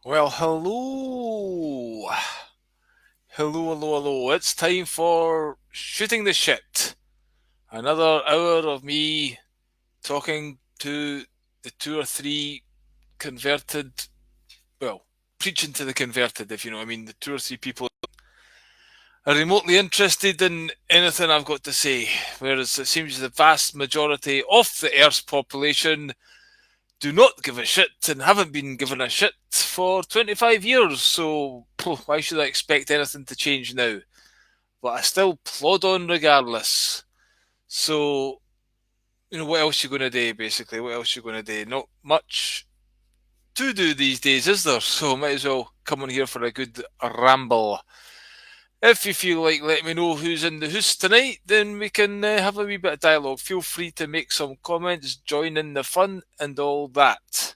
Well, hello. Hello, hello, hello. It's time for Shooting the Shit. Another hour of me talking to the two or three converted, well, preaching to the converted, if you know what I mean, the two or three people are remotely interested in anything I've got to say. Whereas it seems the vast majority of the Earth's population do not give a shit and haven't been given a shit for 25 years, so why should I expect anything to change now? But I still plod on regardless. So, what else you going to do, basically? What else you going to do? Not much to do these days, is there? So, might as well come on here for a good ramble. If you feel like letting me know who's in the house tonight, then we can have a wee bit of dialogue. Feel free to make some comments, join in the fun, and all that.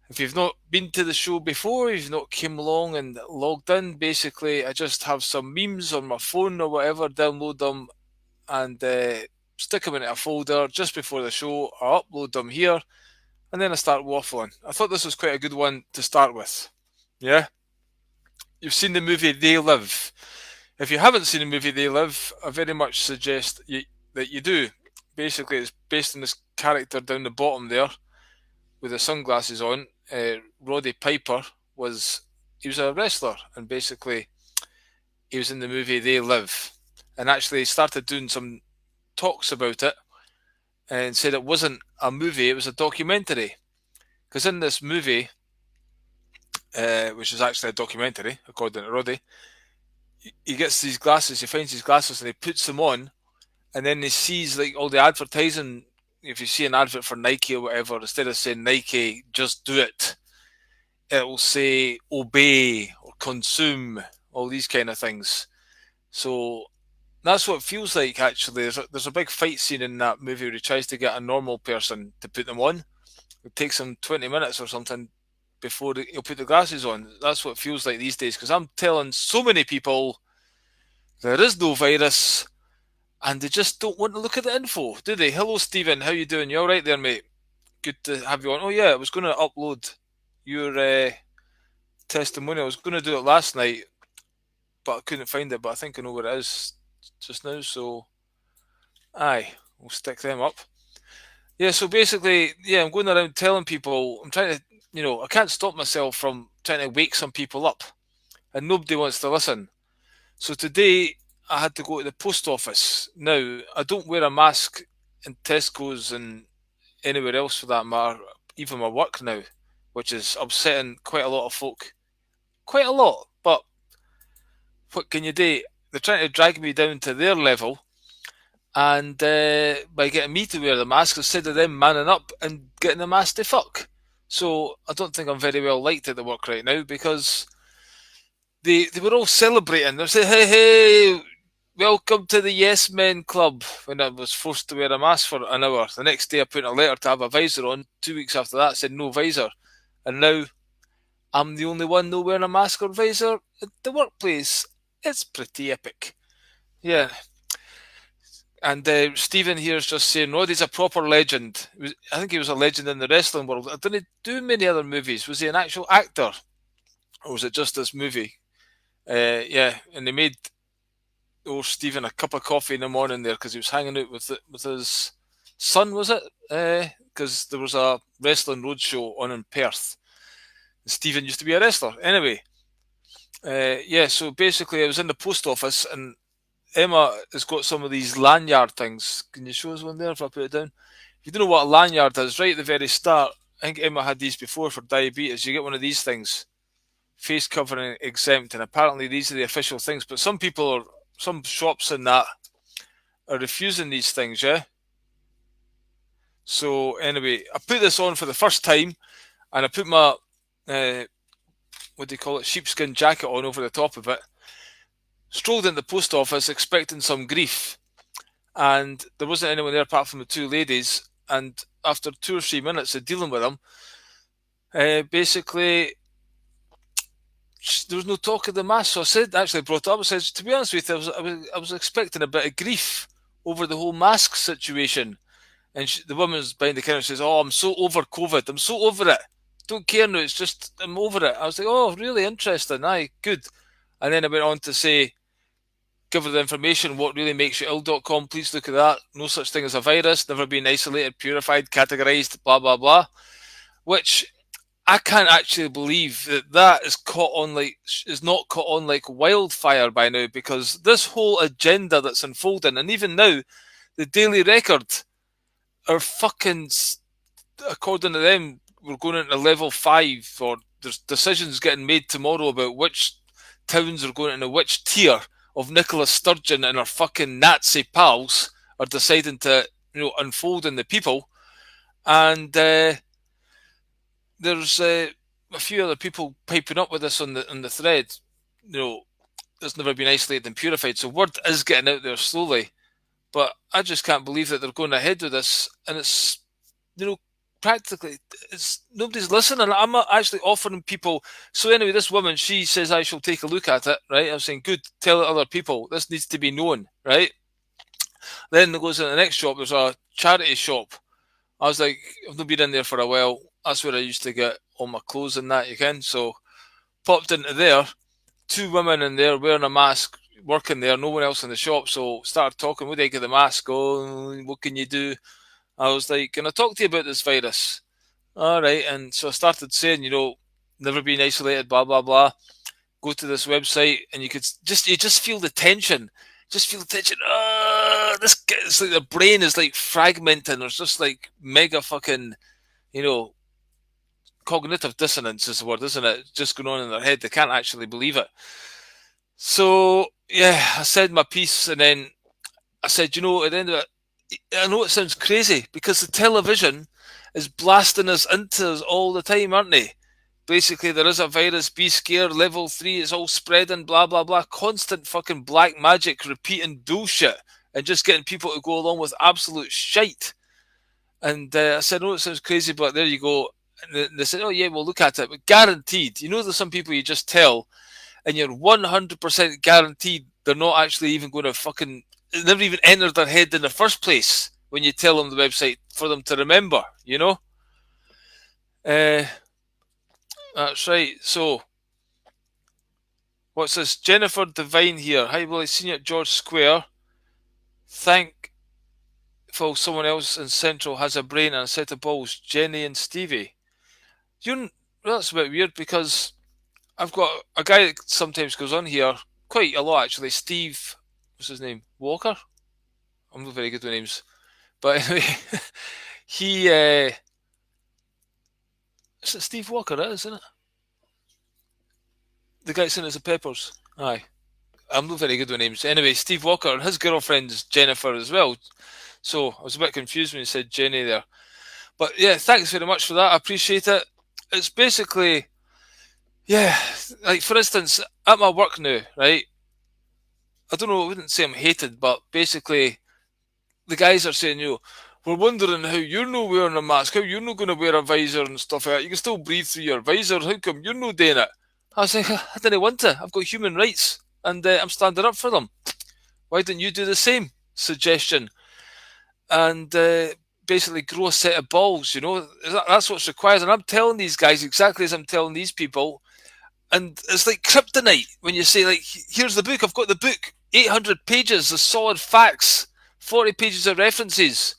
If you've not been to the show before, you've not came along and logged in, basically I just have some memes on my phone or whatever, download them and stick them into a folder just before the show. I upload them here and then I start waffling. I thought this was quite a good one to start with. Yeah? You've seen the movie They Live. If you haven't seen the movie They Live, I very much suggest that you do. Basically, it's based on this character down the bottom there with the sunglasses on. Roddy Piper he was a wrestler, and basically he was in the movie They Live, and actually started doing some talks about it, and said it wasn't a movie, it was a documentary. Because in this movie, which is actually a documentary according to Roddy, he gets these glasses, he finds these glasses, and he puts them on, and then he sees like all the advertising. If you see an advert for Nike or whatever, instead of saying Nike, just do it, it'll say obey or consume, all these kind of things. So that's what it feels like actually. There's a big fight scene in that movie where he tries to get a normal person to put them on. It takes him 20 minutes or something before he'll put the glasses on. That's what it feels like these days, because I'm telling so many people there is no virus and they just don't want to look at the info, do they? Hello, Stephen. How you doing? You all right there, mate? Good to have you on. Oh yeah, I was going to upload your testimonial. I was going to do it last night, but I couldn't find it. But I think I know where it is just now. So, aye, we'll stick them up. Yeah. So basically, yeah, I'm going around telling people. I'm trying to, I can't stop myself from trying to wake some people up, and nobody wants to listen. So today I had to go to the post office. Now I don't wear a mask in Tesco's and anywhere else for that matter, even my work now, which is upsetting quite a lot of folk. Quite a lot, but what can you do? They're trying to drag me down to their level, and by getting me to wear the mask instead of them manning up and getting the mask to fuck. So I don't think I'm very well liked at the work right now because they were all celebrating. They said, "Hey, hey, welcome to the Yes Men Club." When I was forced to wear a mask for an hour, the next day I put in a letter to have a visor on. 2 weeks after that, I said no visor, and now I'm the only one no wearing a mask or visor at the workplace. It's pretty epic. Yeah. And Stephen here is just saying, Roddy's a proper legend. I think he was a legend in the wrestling world. I didn't do many other movies. Was he an actual actor? Or was it just this movie? Yeah, and they made Stephen a cup of coffee in the morning there because he was hanging out with his son, was it? Because there was a wrestling roadshow on in Perth. And Stephen used to be a wrestler. Anyway, yeah, so basically I was in the post office and Emma has got some of these lanyard things. Can you show us one there if I put it down? If you don't know what a lanyard is, right at the very start, I think Emma had these before for diabetes. You get one of these things, face covering exempt, and apparently these are the official things. But some shops in that are refusing these things, yeah? So anyway, I put this on for the first time, and I put my, what do you call it, sheepskin jacket on over the top of it. Strolled into the post office expecting some grief, and there wasn't anyone there apart from the two ladies. And after 2 or 3 minutes of dealing with them, basically there was no talk of the mask. So I said, actually brought it up. I said, to be honest with you, I was expecting a bit of grief over the whole mask situation. And the woman behind the counter says, "Oh, I'm so over COVID. I'm so over it." don't care now. It's just I'm over it. I was like, oh, really interesting. Aye, good. And then I went on to say, give her the information, what really makes you ill.com. Please look at that. No such thing as a virus, never been isolated, purified, categorized, blah, blah, blah. Which I can't actually believe that is not caught on like wildfire by now, because this whole agenda that's unfolding, and even now, the Daily Record are fucking, according to them, we're going into level 5, or there's decisions getting made tomorrow about which towns are going into which tier of Nicola Sturgeon and her fucking Nazi pals are deciding to, unfold in the people. And there's a few other people piping up with this on the thread. There's never been isolated and purified, so word is getting out there slowly. But I just can't believe that they're going ahead with this, and it's practically it's nobody's listening. I'm actually offering people. So anyway, this woman, she says I shall take a look at it. Right? I'm saying good. Tell it other people. This needs to be known. Right? Then it goes in the next shop. There's a charity shop. I was like, I've not been in there for a while. That's where I used to get all my clothes and that, you can. So popped into there, 2 women in there wearing a mask, working there, no one else in the shop. So started talking, what do you get the mask? Oh, what can you do? I was like, can I talk to you about this virus? All right. And so I started saying, never been isolated, blah, blah, blah. Go to this website and you just feel the tension. Just feel the tension. It's like the brain is like fragmenting. There's just like mega fucking, cognitive dissonance is the word, isn't it? Just going on in their head. They can't actually believe it. So, yeah, I said my piece, and then I said, at the end of it, I know it sounds crazy because the television is blasting us into us all the time, aren't they? Basically, there is a virus, be scared, level 3, it's all spreading, blah, blah, blah. Constant fucking black magic, repeating bullshit, and just getting people to go along with absolute shite. And I said, it sounds crazy, but there you go. And they said, oh, yeah, we'll look at it. But guaranteed, there's some people you just tell, and you're 100% guaranteed they're not actually even going to fucking, it never even entered their head in the first place when you tell them the website for them to remember, That's right. So, what's this? Jennifer Devine here. Hi, well, I seen you at George Square. Thankful someone else in Central has a brain and a set of balls. Jenny and Stevie. That's a bit weird because I've got a guy that sometimes goes on here, quite a lot actually. Steve, what's his name? Walker? I'm not very good with names. But anyway, he, is it Steve Walker, isn't it? The guy that's in the Peppers. Aye. I'm not very good with names. Anyway, Steve Walker and his girlfriend's Jennifer as well. So I was a bit confused when you said Jenny there. But yeah, thanks very much for that. I appreciate it. It's basically, yeah, like for instance, at my work now, right? I don't know, I wouldn't say I'm hated, but basically the guys are saying, we're wondering how you're not wearing a mask, how you're not going to wear a visor and stuff like that. You can still breathe through your visor. How come you're not doing it? I was like, I didn't want to. I've got human rights and I'm standing up for them. Why don't you do the same? Suggestion. And basically grow a set of balls, That's what's required. And I'm telling these guys exactly as I'm telling these people. And it's like kryptonite when you say, like, here's the book. I've got the book. 800 pages of solid facts. 40 pages of references.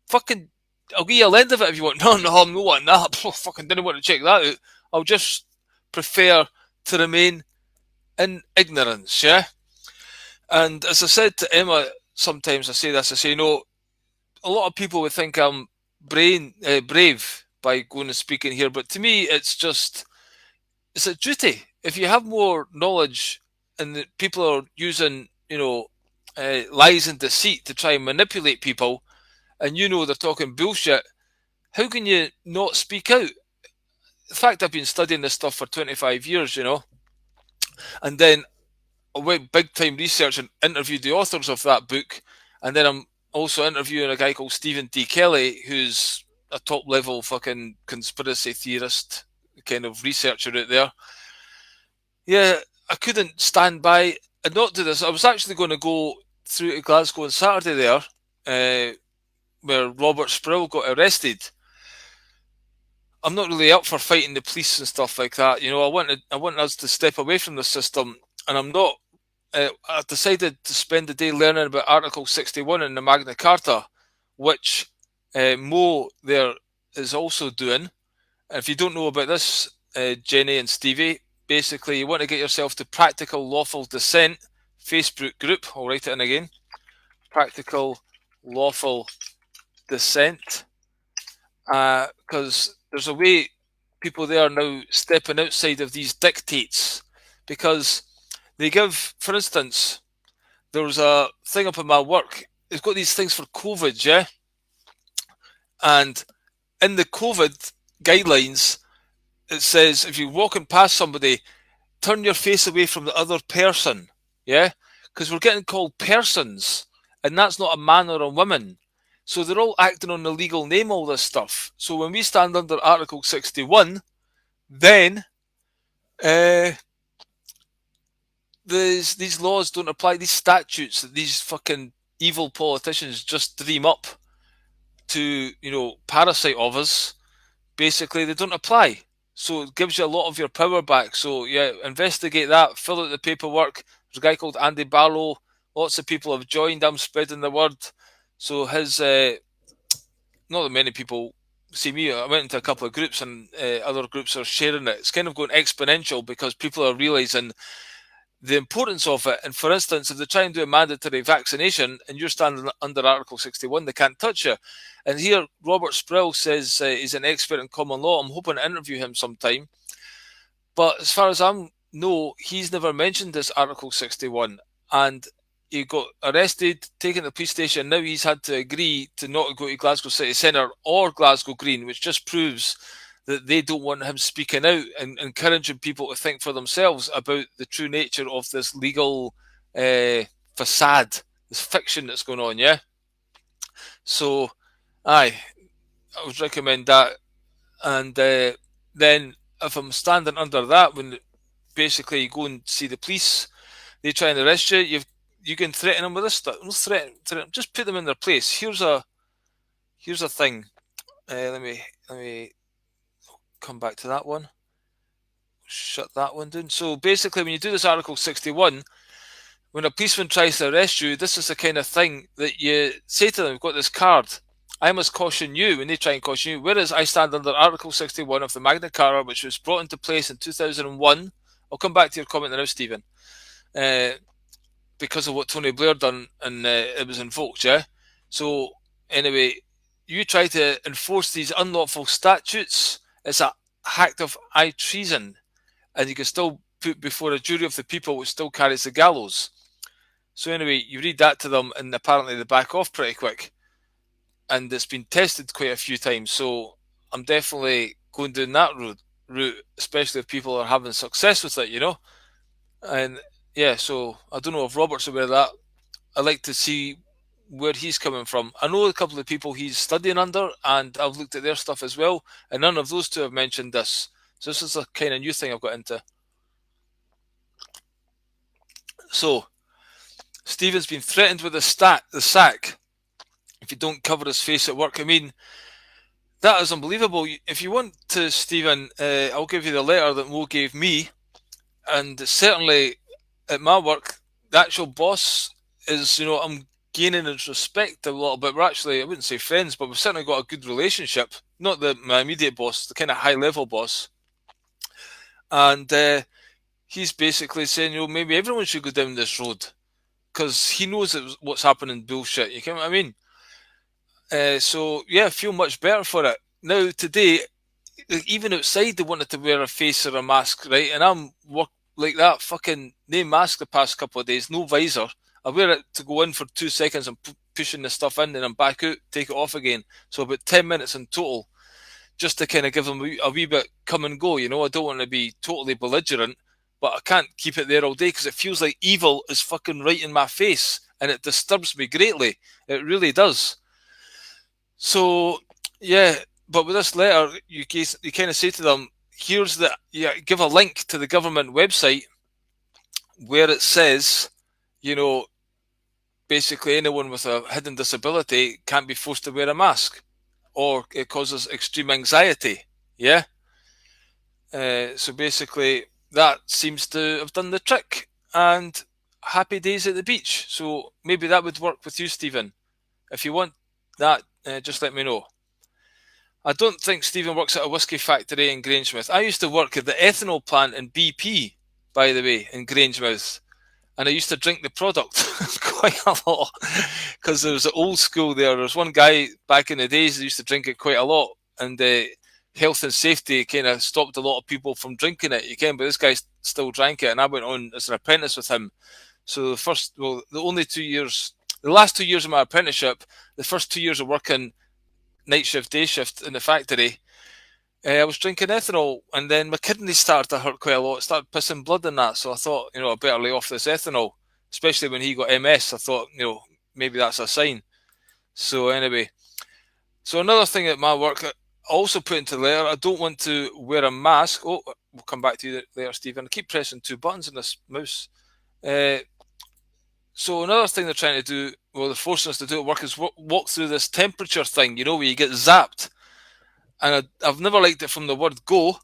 Fucking, I'll give you a lend of it if you want. No, I'm not wanting that. Fucking didn't want to check that out. I'll just prefer to remain in ignorance, yeah? And as I said to Emma, sometimes I say this, I say, a lot of people would think I'm brave by going and speaking here, but to me, it's a duty. If you have more knowledge and people are using, lies and deceit to try and manipulate people, and they're talking bullshit, how can you not speak out? In fact, I've been studying this stuff for 25 years, and then I went big time research and interviewed the authors of that book, and then I'm also interviewing a guy called Stephen D. Kelly, who's a top level fucking conspiracy theorist kind of researcher out there. Yeah, I couldn't stand by and not do this. I was actually going to go through to Glasgow on Saturday there, where Robert Sproul got arrested. I'm not really up for fighting the police and stuff like that. You know, I want us to step away from the system, and I'm not. I've decided to spend the day learning about Article 61 in the Magna Carta, which Mo there is also doing. And if you don't know about this, Jenny and Stevie, basically you want to get yourself to Practical Lawful Dissent Facebook group. I'll write it in again. Practical Lawful Dissent. Because there's a way people there are now stepping outside of these dictates, because they give, for instance, there was a thing up in my work. It's got these things for COVID, yeah? And in the COVID guidelines, it says if you're walking past somebody, turn your face away from the other person, yeah? Because we're getting called persons, and that's not a man or a woman. So they're all acting on the legal name, all this stuff. So when we stand under Article 61, then these laws don't apply. These statutes that these fucking evil politicians just dream up to, you know, parasite of us, basically they don't apply. So it gives you a lot of your power back. So yeah, investigate that, fill out the paperwork. There's a guy called Andy Barlow. Lots of people have joined. I'm spreading the word. So his, not that many people see me. I went into a couple of groups, and other groups are sharing it. It's kind of going exponential because people are realizing the importance of it. And for instance, if they try and do a mandatory vaccination and you're standing under Article 61, they can't touch you. And here, Robert Sproul says he's an expert in common law. I'm hoping to interview him sometime. But as far as I know, he's never mentioned this Article 61. And he got arrested, taken to the police station. Now he's had to agree to not go to Glasgow City Centre or Glasgow Green, which just proves that they don't want him speaking out and encouraging people to think for themselves about the true nature of this legal facade, this fiction that's going on, yeah? So, aye, I would recommend that. And then if I'm standing under that, when basically you go and see the police, they try and arrest you, you can threaten them with this stuff. Don't threaten, just put them in their place. Here's a thing. Let me come back to that one. Shut that one down. So basically, when you do this Article 61, when a policeman tries to arrest you, this is the kind of thing that you say to them. We've got this card. I must caution you when they try and caution you. Whereas I stand under Article 61 of the Magna Carta, which was brought into place in 2001. I'll come back to your comment now, Stephen. Because of what Tony Blair done, and it was invoked, yeah? So, anyway, you try to enforce these unlawful statutes, it's a act of high treason, and you can still put before a jury of the people which still carries the gallows. So anyway, you read that to them, and apparently they back off pretty quick. And it's been tested quite a few times, so I'm definitely going down that route, especially if people are having success with it, you know? And yeah, so I don't know if Robert's aware of that. I'd like to see where he's coming from. I know a couple of people he's studying under, and I've looked at their stuff as well, and none of those two have mentioned this. So this is a kind of new thing I've got into. So, Stephen's been threatened with the sack if you don't cover his face at work. I mean, that is unbelievable. If you want to, Stephen, I'll give you the letter that Mo gave me, and certainly at my work, the actual boss is, you know, I'm gaining his respect a little bit. We're actually, I wouldn't say friends, but we've certainly got a good relationship. Not my immediate boss, the kind of high level boss. And he's basically saying, you know, maybe everyone should go down this road, because he knows what's happening bullshit. You get what I mean? So yeah, I feel much better for it. Now today, even outside, they wanted to wear a face or a mask, right? And I'm like that, fucking no mask the past couple of days, no visor. I wear it to go in for 2 seconds and pushing the stuff in, and I'm back out, take it off again. So about 10 minutes in total, just to kind of give them a wee bit come and go. You know, I don't want to be totally belligerent, but I can't keep it there all day because it feels like evil is fucking right in my face, and it disturbs me greatly. It really does. So yeah, but with this letter, you kind of say to them, give a link to the government website where it says, you know, basically anyone with a hidden disability can't be forced to wear a mask, or it causes extreme anxiety. Yeah. So basically, that seems to have done the trick. And happy days at the beach. So maybe that would work with you, Stephen. If you want that, just let me know. I don't think Stephen works at a whisky factory in Grangemouth. I used to work at the ethanol plant in BP, by the way, in Grangemouth. And I used to drink the product quite a lot because there was an old school there. There was one guy back in the days that used to drink it quite a lot, and health and safety kind of stopped a lot of people from drinking it. You can, but this guy still drank it, and I went on as an apprentice with him. So the last 2 years of my apprenticeship, the first 2 years of working night shift, day shift in the factory, I was drinking ethanol, and then my kidneys started to hurt quite a lot. It started pissing blood in that, so I thought, I better lay off this ethanol. Especially when he got MS, I thought, maybe that's a sign. So anyway, so another thing at my work, I also put into the letter, I don't want to wear a mask. Oh, we'll come back to you later, Stephen. I keep pressing two buttons on this mouse. Uh, so another thing they're trying to do, well, they're forcing us to do at work is walk through this temperature thing, where you get zapped. And I've never liked it from the word go,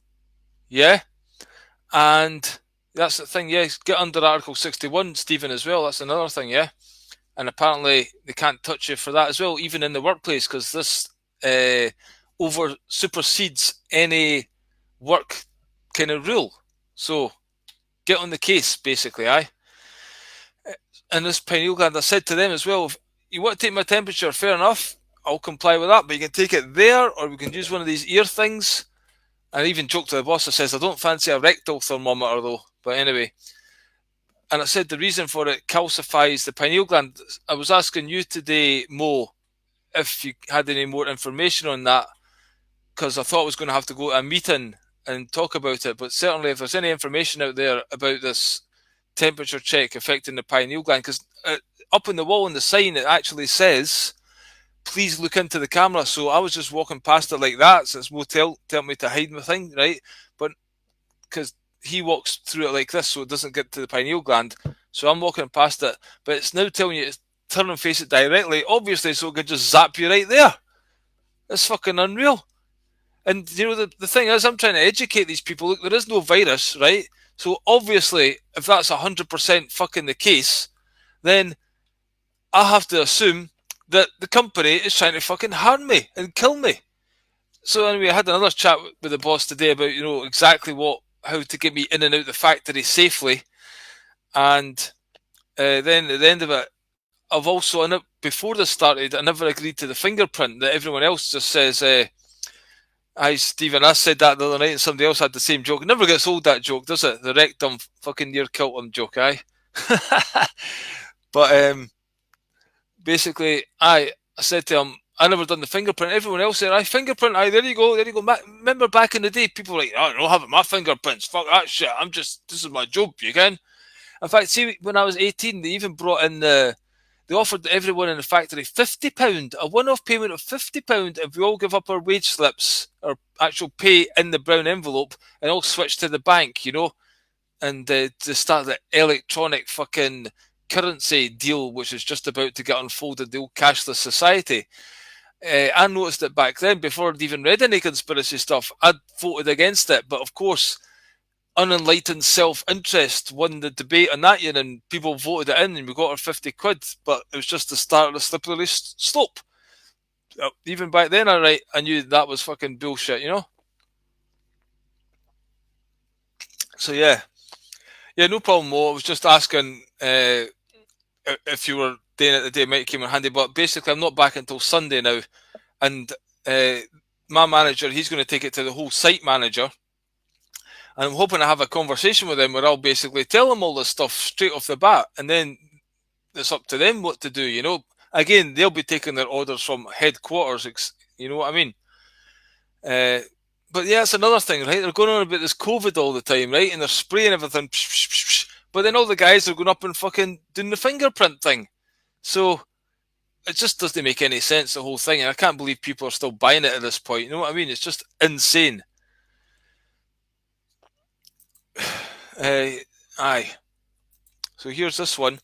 yeah? And that's the thing, yeah, get under Article 61, Stephen, as well. That's another thing, yeah? And apparently they can't touch you for that as well, even in the workplace, because this over supersedes any work kind of rule. So get on the case, basically, aye? And this pineal gland, I said to them as well, if you want to take my temperature, fair enough, I'll comply with that, but you can take it there, or we can use one of these ear things. I even joked to the boss, I says, I don't fancy a rectal thermometer though. But anyway, and I said the reason for it calcifies the pineal gland. I was asking you today, Mo, if you had any more information on that, because I thought I was going to have to go to a meeting and talk about it. But certainly, if there's any information out there about this temperature check affecting the pineal gland, because up on the wall on the sign it actually says, please look into the camera. So I was just walking past it like that, since Mo tell me to hide my thing, right? But because he walks through it like this, so it doesn't get to the pineal gland. So I'm walking past it, but it's now telling you to turn and face it directly, obviously, so it can just zap you right there. That's fucking unreal. And the thing is, I'm trying to educate these people. Look, there is no virus, right? So obviously, if that's 100% fucking the case, then I have to assume that the company is trying to fucking harm me and kill me. So anyway, I had another chat with the boss today about exactly how to get me in and out the factory safely, and then at the end of it, I've also before this started, I never agreed to the fingerprint that everyone else just says. Hi Stephen, I said that the other night, and somebody else had the same joke. It never gets old, that joke, does it? The rectum fucking near killed him joke, aye. But basically, I said to him, I never done the fingerprint. Everyone else said, "I fingerprint. Aye, there you go, there you go." Remember back in the day, people were like, "I don't have my fingerprints. Fuck that shit. This is my job. You can." In fact, see, when I was 18, they even brought in they offered everyone in the factory £50, a one-off payment of £50 if we all give up our wage slips, our actual pay in the brown envelope, and all switch to the bank, and to start the electronic fucking currency deal, which is just about to get unfolded, the old cashless society. I noticed it back then before I'd even read any conspiracy stuff. I'd voted against it, but of course, unenlightened self-interest won the debate on that year, and people voted it in, and we got our 50 quid. But it was just the start of the slippery slope. Even back then, I knew that was fucking bullshit. So yeah, no problem. Mo. I was just asking if you were doing it the day it might come in handy. But basically, I'm not back until Sunday now, and my manager, he's going to take it to the whole site manager. And I'm hoping to have a conversation with them where I'll basically tell them all this stuff straight off the bat, and then it's up to them what to do. Again, they'll be taking their orders from headquarters. You know what I mean? Uh, but yeah, it's another thing, right? They're going on about this COVID all the time, right? And they're spraying everything. But then all the guys are going up and fucking doing the fingerprint thing. So it just doesn't make any sense, the whole thing. And I can't believe people are still buying it at this point. You know what I mean? It's just insane. Aye. So here's this one.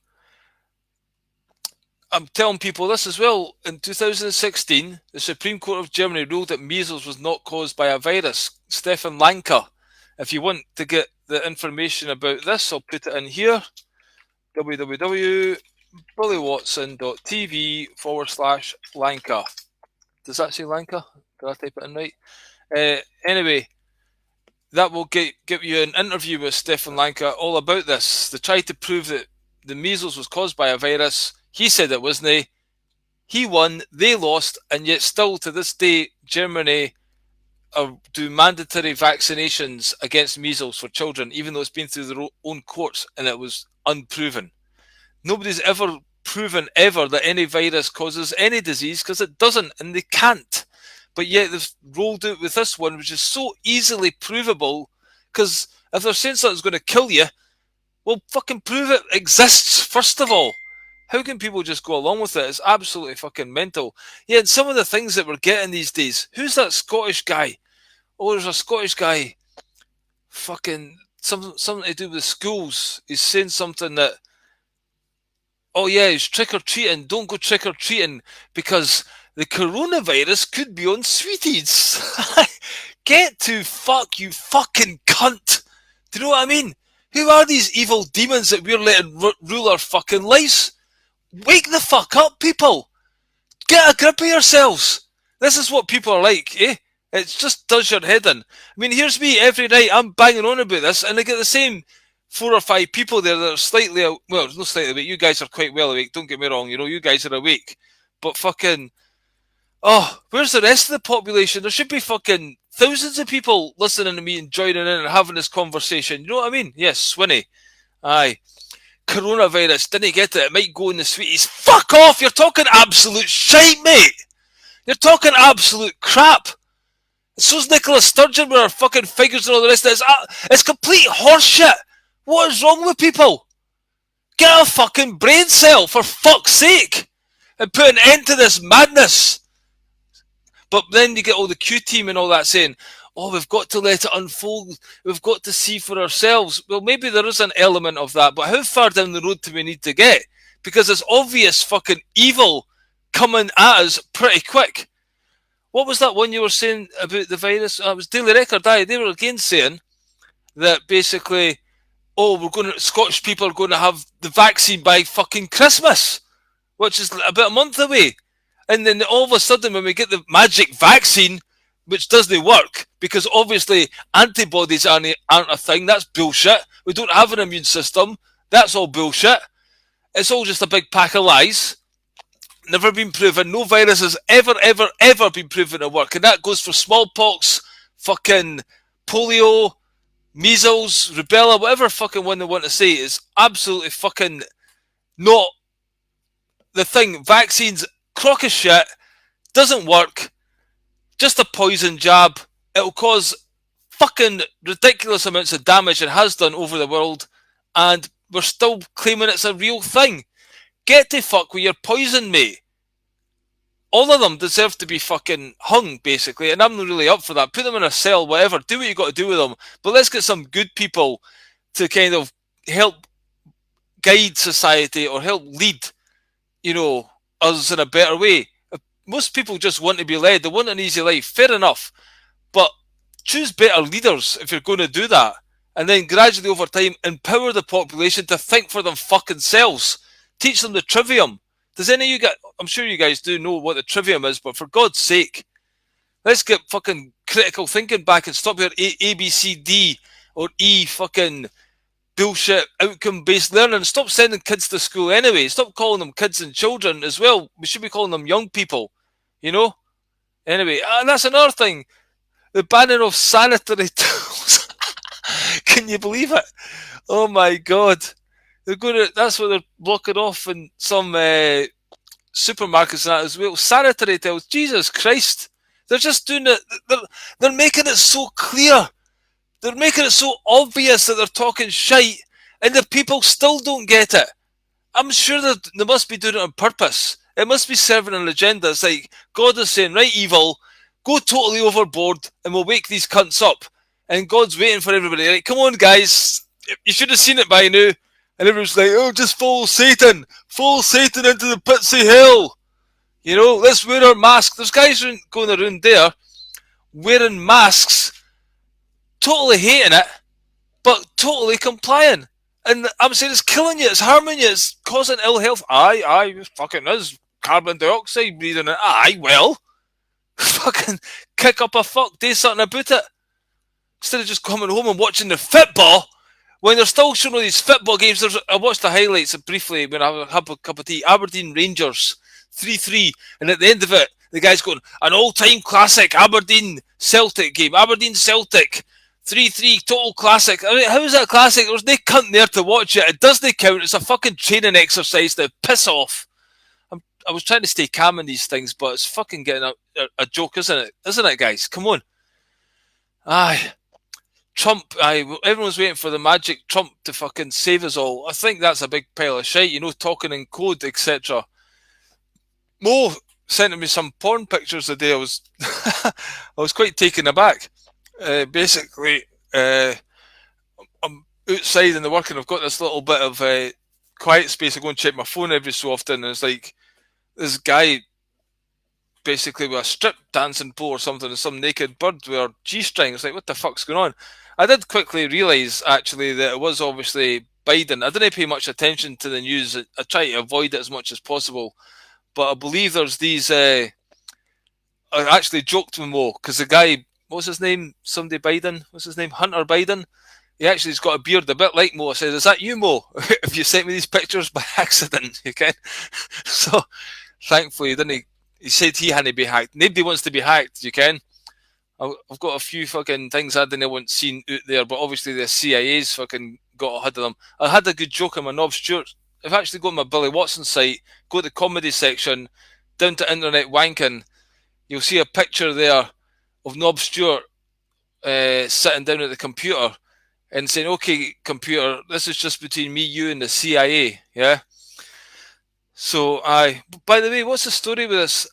I'm telling people this as well. In 2016, the Supreme Court of Germany ruled that measles was not caused by a virus. Stefan Lanka. If you want to get the information about this, I'll put it in here. www.billywatson.tv/Lanka. Does that say Lanka? Did I type it in right? Anyway, that will give you an interview with Stefan Lanka all about this. They tried to prove that the measles was caused by a virus. He said it wasn't. He won, they lost, and yet still to this day, Germany do mandatory vaccinations against measles for children, even though it's been through their own courts and it was unproven. Nobody's ever proven ever that any virus causes any disease because it doesn't, and they can't. But yet they've rolled out with this one, which is so easily provable. Because if they're saying something's going to kill you, well, fucking prove it exists first of all. How can people just go along with it? It's absolutely fucking mental. Yeah, and some of the things that we're getting these days. Who's that Scottish guy? Oh, there's a Scottish guy. Fucking something to do with schools. He's saying something that, oh yeah, it's trick or treating. Don't go trick or treating because the coronavirus could be on sweeties. Get to fuck, you fucking cunt. Do you know what I mean? Who are these evil demons that we're letting rule our fucking lives? Wake the fuck up, people. Get a grip of yourselves. This is what people are like, eh? It just does your head in. I mean, here's me every night, I'm banging on about this, and I get the same 4 or 5 people there that are slightly, well, not slightly awake, you guys are quite well awake, don't get me wrong, you know, you guys are awake. But fucking, oh, where's the rest of the population? There should be fucking thousands of people listening to me and joining in and having this conversation. You know what I mean? Yes, Swinney. Aye. Coronavirus, didn't get it, it might go in the sweeties. Fuck off! You're talking absolute shite, mate! You're talking absolute crap! So's Nicola Sturgeon with her fucking figures and all the rest of it. It's complete horseshit! What is wrong with people? Get a fucking brain cell, for fuck's sake! And put an end to this madness! But then you get all the Q team and all that saying, oh, we've got to let it unfold. We've got to see for ourselves. Well, maybe there is an element of that, but how far down the road do we need to get? Because it's obvious fucking evil coming at us pretty quick. What was that one you were saying about the virus? It was Daily Record. They were again saying that basically, oh, Scottish people are going to have the vaccine by fucking Christmas, which is about a month away. And then all of a sudden, when we get the magic vaccine, which doesn't work, because obviously antibodies aren't a thing, that's bullshit. We don't have an immune system. That's all bullshit. It's all just a big pack of lies. Never been proven. No virus has ever been proven to work. And that goes for smallpox, fucking polio, measles, rubella, whatever fucking one they want to say is absolutely fucking not the thing. Vaccines, crock of shit, doesn't work, just a poison jab. It'll cause fucking ridiculous amounts of damage and has done over the world, and we're still claiming it's a real thing. Get to fuck with your poison, mate. All of them deserve to be fucking hung, basically, and I'm not really up for that. Put them in a cell, whatever. Do what you got to do with them. But let's get some good people to kind of help guide society or help lead, you know, us in a better way. Most people just want to be led. They want an easy life. Fair enough. But choose better leaders if you're going to do that. And then gradually over time, empower the population to think for them fucking selves. Teach them the trivium. Does any of you guys, I'm sure you guys do know what the trivium is, but for God's sake, let's get fucking critical thinking back and stop your A, B, C, D, or E fucking bullshit outcome-based learning. Stop sending kids to school anyway. Stop calling them kids and children as well. We should be calling them young people, you know? Anyway, and that's another thing. The banning of sanitary tools. Can you believe it? Oh my God. That's what they're blocking off in some supermarkets and that as well. Sanitary towels. Jesus Christ. They're just doing it. They're making it so clear. They're making it so obvious that they're talking shite, and the people still don't get it. I'm sure they must be doing it on purpose. It must be serving an agenda. It's like God is saying, right, evil, go totally overboard and we'll wake these cunts up. And God's waiting for everybody. Like, come on, guys. You should have seen it by now. And everyone's like, oh, just follow Satan into the pits of hell. You know, let's wear our mask. There's guys going around there wearing masks, totally hating it, but totally complying. And I'm saying it's killing you, it's harming you, it's causing ill health. Aye, fucking is. Carbon dioxide breathing it. Aye, well, fucking kick up a fuck, do something about it. Instead of just coming home and watching the football, when they're still showing all these football games, I watched the highlights briefly when I had a cup of tea. Aberdeen Rangers 3-3, and at the end of it, the guy's going, an all-time classic Aberdeen Celtic game. Aberdeen Celtic 3-3, total classic. I mean, how is that a classic? There's no cunt there to watch it. It doesn't count. It's a fucking training exercise to piss off. I was trying to stay calm in these things, but it's fucking getting a joke, isn't it? Isn't it, guys? Come on. Aye. Trump, everyone's waiting for the magic Trump to fucking save us all. I think that's a big pile of shite, you know, talking in code, etc. Mo sent me some porn pictures the day I was I was quite taken aback. Basically, I'm outside in the work and I've got this little bit of quiet space. I go and check my phone every so often, and it's like this guy basically with a strip dancing pole or something and some naked bird with a G-string. It's like, what the fuck's going on? I did quickly realise actually that it was obviously Biden. I didn't pay much attention to the news. I try to avoid it as much as possible. But I believe there's these. I actually joked with Mo because the guy, what's his name? Somebody Biden. What's his name? Hunter Biden. He actually's got a beard a bit like Mo. I said, "Is that you, Mo? If you sent me these pictures by accident, you can." So thankfully, he didn't. He said he hadn't been hacked. Nobody wants to be hacked, you can. I've got a few fucking things I didn't want seen out there, but obviously the CIA's fucking got ahead of them. I had a good joke on my Knob Stewart. I've actually got my Billy Watson site, go to the comedy section, down to internet wanking. You'll see a picture there of Knob Stewart sitting down at the computer and saying, okay, computer, this is just between me, you, and the CIA, yeah? So, by the way, what's the story with this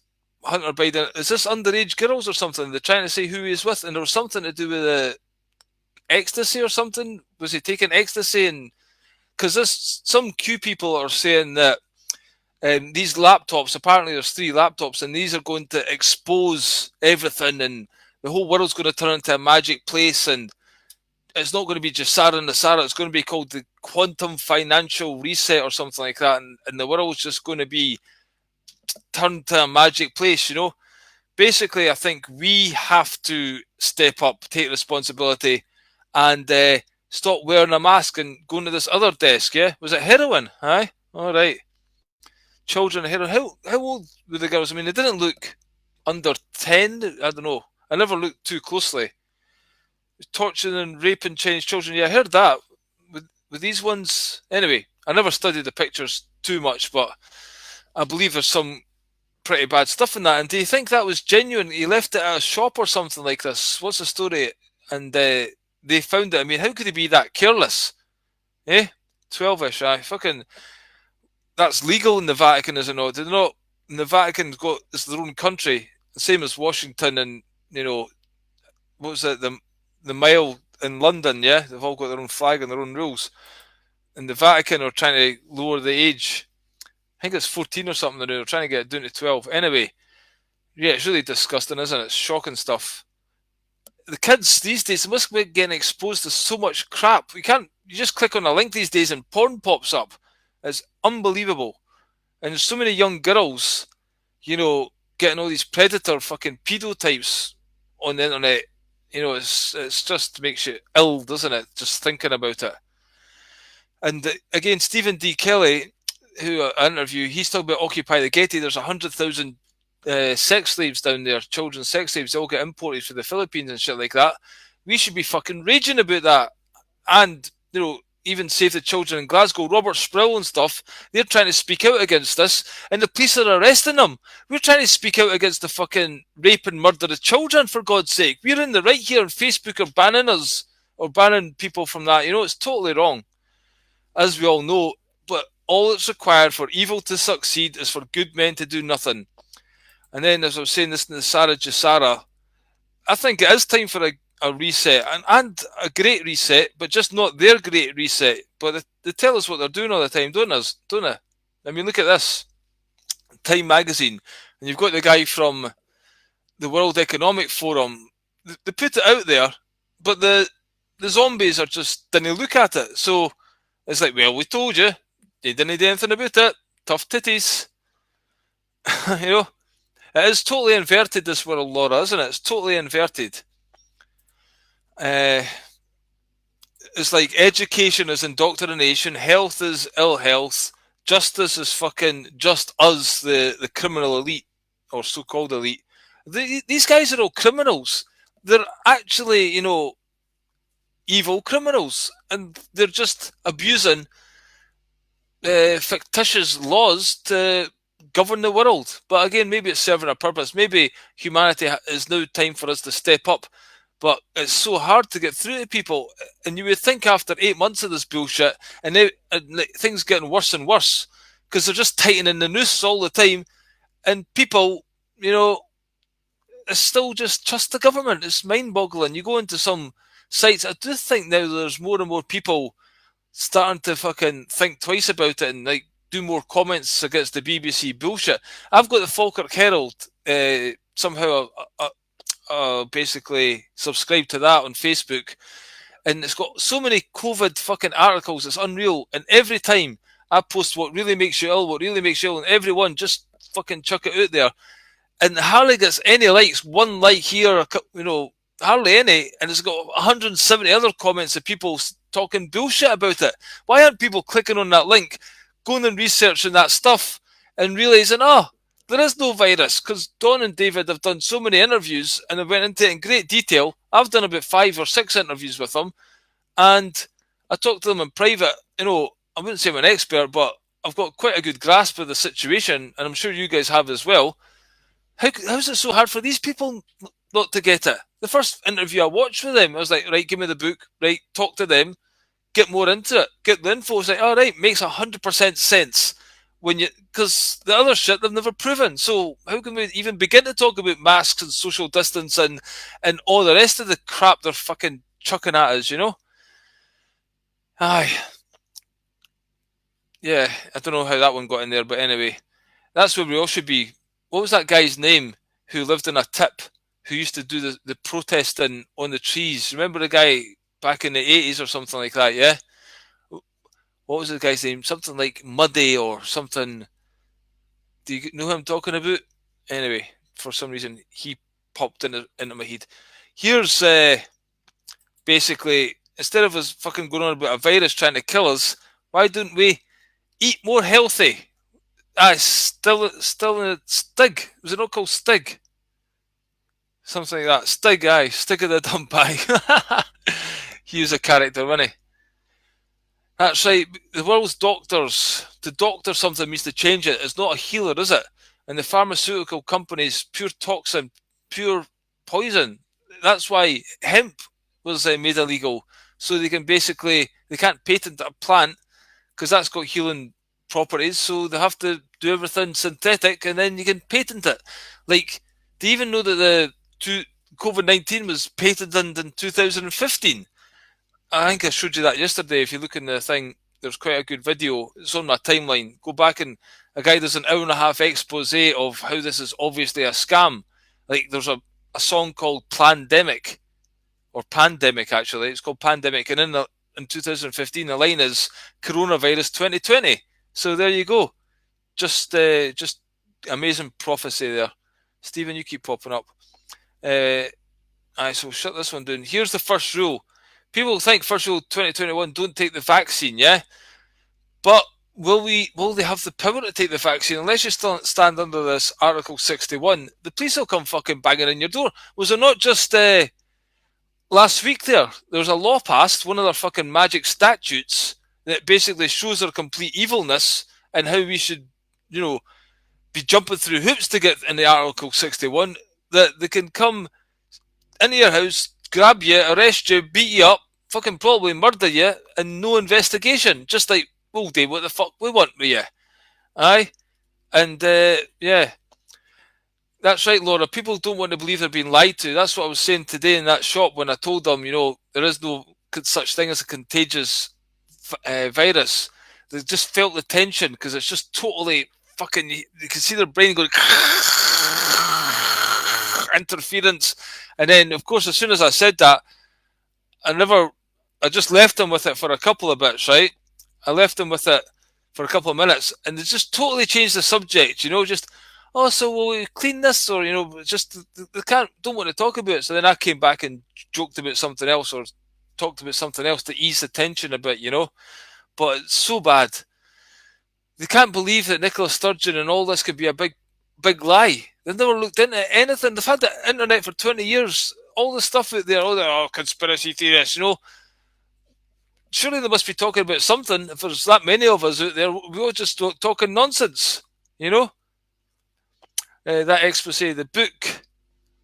Hunter Biden? Is this underage girls or something? They're trying to say who he's with, and there was something to do with ecstasy or something. Was he taking ecstasy? And because some Q people are saying that these laptops, apparently there's 3 laptops, and these are going to expose everything, and the whole world's going to turn into a magic place, and it's not going to be GESARA and NESARA. It's going to be called the Quantum Financial Reset or something like that, and the world's just going to be turned to a magic place, you know. Basically, I think we have to step up, take responsibility, and stop wearing a mask and going to this other desk, yeah? Was it heroin? Aye? All right. Children heroin. How old were the girls? I mean, they didn't look under 10. I don't know. I never looked too closely. Torturing and raping Chinese children. Yeah, I heard that. With these ones. Anyway, I never studied the pictures too much, but I believe there's some pretty bad stuff in that. And do you think that was genuine? He left it at a shop or something like this. What's the story? And they found it. I mean, how could he be that careless? Eh? 12-ish, aye. Fucking, that's legal in the Vatican, is it not? Did not? In the Vatican's got, it's their own country. The same as Washington and, you know, what was it? The Mile in London, yeah? They've all got their own flag and their own rules. And the Vatican are trying to lower the age. I think it's 14 or something. They're trying to get it down to 12. Anyway, yeah, it's really disgusting, isn't it? It's shocking stuff. The kids these days must be getting exposed to so much crap. You just click on a link these days and porn pops up. It's unbelievable. And there's so many young girls, you know, getting all these predator fucking pedo types on the internet. You know, it's just makes you ill, doesn't it? Just thinking about it. And again, Stephen D. Kelly, who I interview, he's talking about Occupy the Getty. There's 100,000 sex slaves down there, children sex slaves. They all get imported from the Philippines and shit like that. We should be fucking raging about that. And, you know, even Save the Children in Glasgow, Robert Sproul and stuff, they're trying to speak out against this, and the police are arresting them. We're trying to speak out against the fucking rape and murder of children, for God's sake. We're in the right here, and Facebook are banning us, or banning people from that. You know, it's totally wrong, as we all know. But all that's required for evil to succeed is for good men to do nothing. And then, as I was saying this in the Sarah GESARA, I think it is time for a reset and a great reset, but just not their great reset. But they tell us what they're doing all the time, don't they? I mean, look at this Time magazine, and you've got the guy from the World Economic Forum. They put it out there, but the zombies are just didn't look at it. So it's like, well, we told you. They didn't do anything about it. Tough titties. You know, it is totally inverted, this world, Laura, isn't it? It's totally inverted. Uh, it's like education is indoctrination, health is ill health, justice is fucking just us, the criminal elite, or so called elite. These guys are all criminals. They're actually, evil criminals, and they're just abusing fictitious laws to govern the world. But again, maybe it's serving a purpose. Maybe humanity is now time for us to step up. But it's so hard to get through to people, and you would think after 8 months of this bullshit, and now things getting worse and worse because they're just tightening the noose all the time, and people, still just trust the government. It's mind-boggling. You go into some sites. I do think now there's more and more people starting to fucking think twice about it and like do more comments against the BBC bullshit. I've got the Falkirk Herald. Somehow, basically subscribed to that on Facebook, and it's got so many COVID fucking articles. It's unreal. And every time I post what really makes you ill, and everyone just fucking chuck it out there, and hardly gets any likes. One like here, hardly any, and it's got 170 other comments of people talking bullshit about it. Why aren't people clicking on that link, going and researching that stuff, and realising, there is no virus? Because Don and David have done so many interviews and have went into it in great detail. I've done about 5 or 6 interviews with them, and I talked to them in private. I wouldn't say I'm an expert, but I've got quite a good grasp of the situation, and I'm sure you guys have as well. How's it so hard for these people not to get it? The first interview I watched with them, I was like, right, give me the book, right, talk to them, get more into it, get the info. It's like, all right, makes 100% sense because the other shit they've never proven. So how can we even begin to talk about masks and social distance and all the rest of the crap they're fucking chucking at us, Aye. Yeah, I don't know how that one got in there, but anyway, that's where we all should be. What was that guy's name who lived in a tip, who used to do the protesting on the trees? Remember the guy back in the 80s or something like that, yeah? What was the guy's name? Something like Muddy or something. Do you know who I'm talking about? Anyway, for some reason, he popped into my head. Here's basically, instead of us fucking going on about a virus trying to kill us, why don't we eat more healthy? Still in Stig. Was it not called Stig? Something like that. Stig, Stig of the Dump, He was a character, wasn't he? That's right. The world's doctors. To doctor something means to change it. It's not a healer, is it? And the pharmaceutical companies, pure toxin, pure poison. That's why hemp was made illegal. So they can't patent a plant because that's got healing properties, so they have to do everything synthetic, and then you can patent it. Like, do you even know that the COVID-19 was patented in 2015? I think I showed you that yesterday. If you look in the thing, there's quite a good video. It's on my timeline. Go back, and a guy does an hour-and-a-half expose of how this is obviously a scam. Like, there's a song called Plandemic, or Pandemic, actually. It's called Pandemic, and in 2015, the line is Coronavirus 2020. So there you go. Just amazing prophecy there. Stephen, you keep popping up. So shut this one down. Here's the first rule. People think first rule 2021, don't take the vaccine, yeah? But will they have the power to take the vaccine? Unless you still stand under this Article 61, the police will come fucking banging in your door. Was there not just last week there was a law passed, one of their fucking magic statutes, that basically shows their complete evilness and how we should, be jumping through hoops to get in the Article 61, that they can come into your house, grab you, arrest you, beat you up, fucking probably murder you, and no investigation. Just like, we'll do what the fuck we want with you. Aye? And, yeah. That's right, Laura. People don't want to believe they're being lied to. That's what I was saying today in that shop when I told them, there is no such thing as a contagious virus. They just felt the tension because it's just totally fucking. You can see their brain going interference, and then of course, as soon as I said that, I just left them with it for a couple of bits, right? I left them with it for a couple of minutes, and they just totally changed the subject. Just, oh, so will we clean this, or just they don't want to talk about it. So then I came back and joked about something else, or talked about something else to ease the tension a bit. But it's so bad. They can't believe that Nicola Sturgeon and all this could be a big lie. They've never looked into anything. They've had the internet for 20 years. All the stuff out there, all the conspiracy theorists, surely they must be talking about something. If there's that many of us out there, we all just talking nonsense, that expose, the book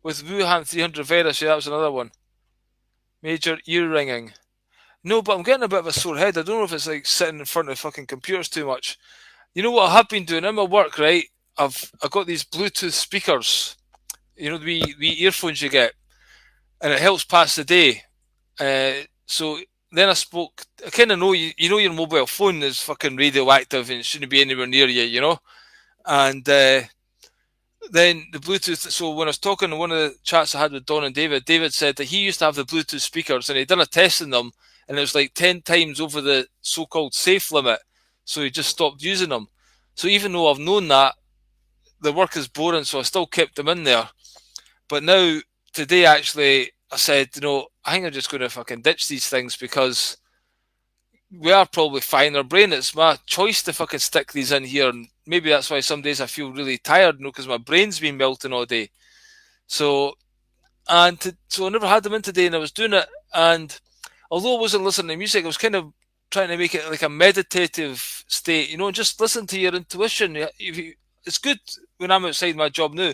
with Wuhan 300 virus, yeah, that was another one. Major ear ringing. No, but I'm getting a bit of a sore head. I don't know if it's like sitting in front of fucking computers too much. You know what I have been doing in my work, right? I've got these Bluetooth speakers, the earphones you get, and it helps pass the day. So then I kind of know, your mobile phone is fucking radioactive and shouldn't be anywhere near you, and then the Bluetooth. So when I was talking to one of the chats I had with Don and David said that he used to have the Bluetooth speakers and he'd done a test in them, and it was like 10 times over the so-called safe limit, so he just stopped using them. So even though I've known that, the work is boring, so I still kept them in there. But now, today actually, I said, I think I'm just going to fucking ditch these things because we are probably fine. Our brain, it's my choice to fucking stick these in here, and maybe that's why some days I feel really tired, because my brain's been melting all day. So I never had them in today, and I was doing it, and although I wasn't listening to music, I was kind of trying to make it like a meditative state, and just listen to your intuition. It's good when I'm outside my job now,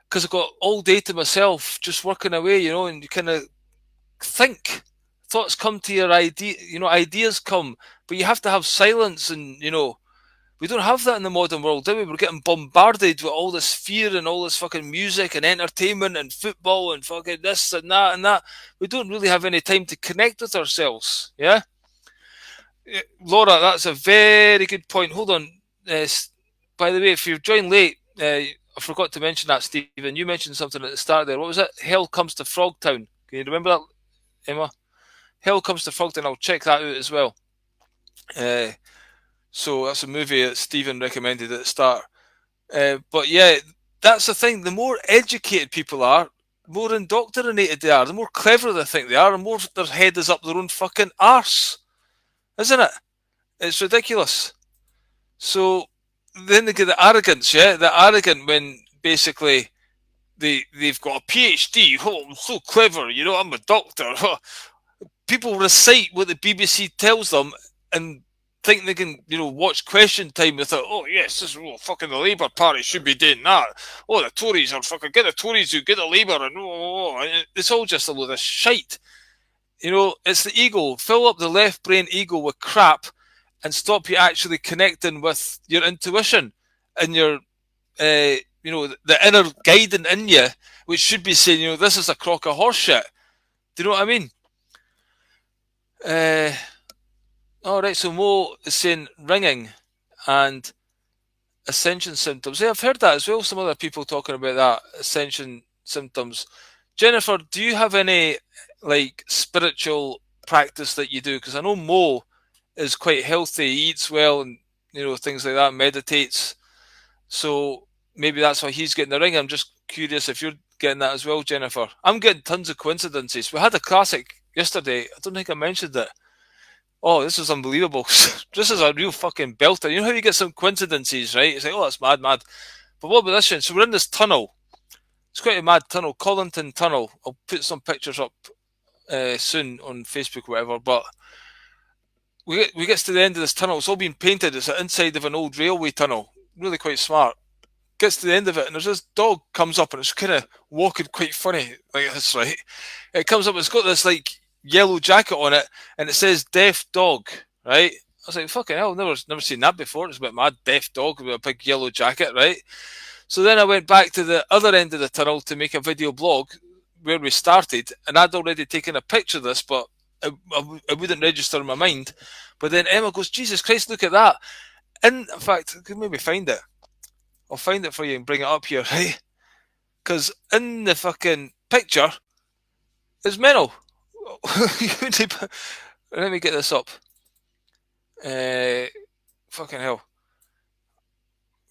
because I've got all day to myself, just working away, and you kind of think. Thoughts come to your ideas come, but you have to have silence, and we don't have that in the modern world, do we? We're getting bombarded with all this fear and all this fucking music and entertainment and football and fucking this and that and that. We don't really have any time to connect with ourselves, yeah? Laura, that's a very good point. Hold on. By the way, if you've joined late, I forgot to mention that, Stephen. You mentioned something at the start there. What was it? Hell Comes to Frogtown. Can you remember that, Emma? Hell Comes to Frogtown. I'll check that out as well. So that's a movie that Stephen recommended at the start. But yeah, that's the thing. The more educated people are, the more indoctrinated they are, the more clever they think they are, the more their head is up their own fucking arse. Isn't it? It's ridiculous. So then they get the arrogance, yeah? The arrogant when basically they've got a PhD. Oh, I'm so clever, I'm a doctor. People recite what the BBC tells them and think they can, watch Question Time with it. Oh, yes, this is fucking the Labour Party should be doing that. Oh, the Tories are fucking, get the Tories who get the Labour, and it's all just a load of shite. It's the ego. Fill up the left brain ego with crap and stop you actually connecting with your intuition and your, the inner guiding in you, which should be saying, this is a crock of horse shit. Do you know what I mean? All right, so Mo is saying ringing and ascension symptoms. Yeah, I've heard that as well. Some other people talking about that, ascension symptoms. Jennifer, do you have any spiritual practice that you do? Because I know Mo is quite healthy, he eats well, and things like that, meditates. So maybe that's why he's getting the ring. I'm just curious if you're getting that as well, Jennifer. I'm getting tons of coincidences. We had a classic yesterday. I don't think I mentioned it. Oh, this is unbelievable. This is a real fucking belter. You know how you get some coincidences, right? It's like, oh, that's mad. But what about this one? So we're in this tunnel. It's quite a mad tunnel, Collington Tunnel. I'll put some pictures up soon on Facebook or whatever. But we get to the end of this tunnel. It's all been painted. It's the inside of an old railway tunnel. Really quite smart. Gets to the end of it, and there's this dog comes up, and it's kind of walking quite funny like this, right? It comes up. It's got this yellow jacket on it, and it says deaf dog, right? I was like, fucking hell, never seen that before. It's about mad deaf dog with a big yellow jacket, right? So then I went back to the other end of the tunnel to make a video blog where we started, and I'd already taken a picture of this, but it wouldn't register in my mind. But then Emma goes, Jesus Christ, look at that. In fact, I could maybe find it. I'll find it for you and bring it up here, right? Because in the fucking picture, it's mental. Let me get this up. Fucking hell.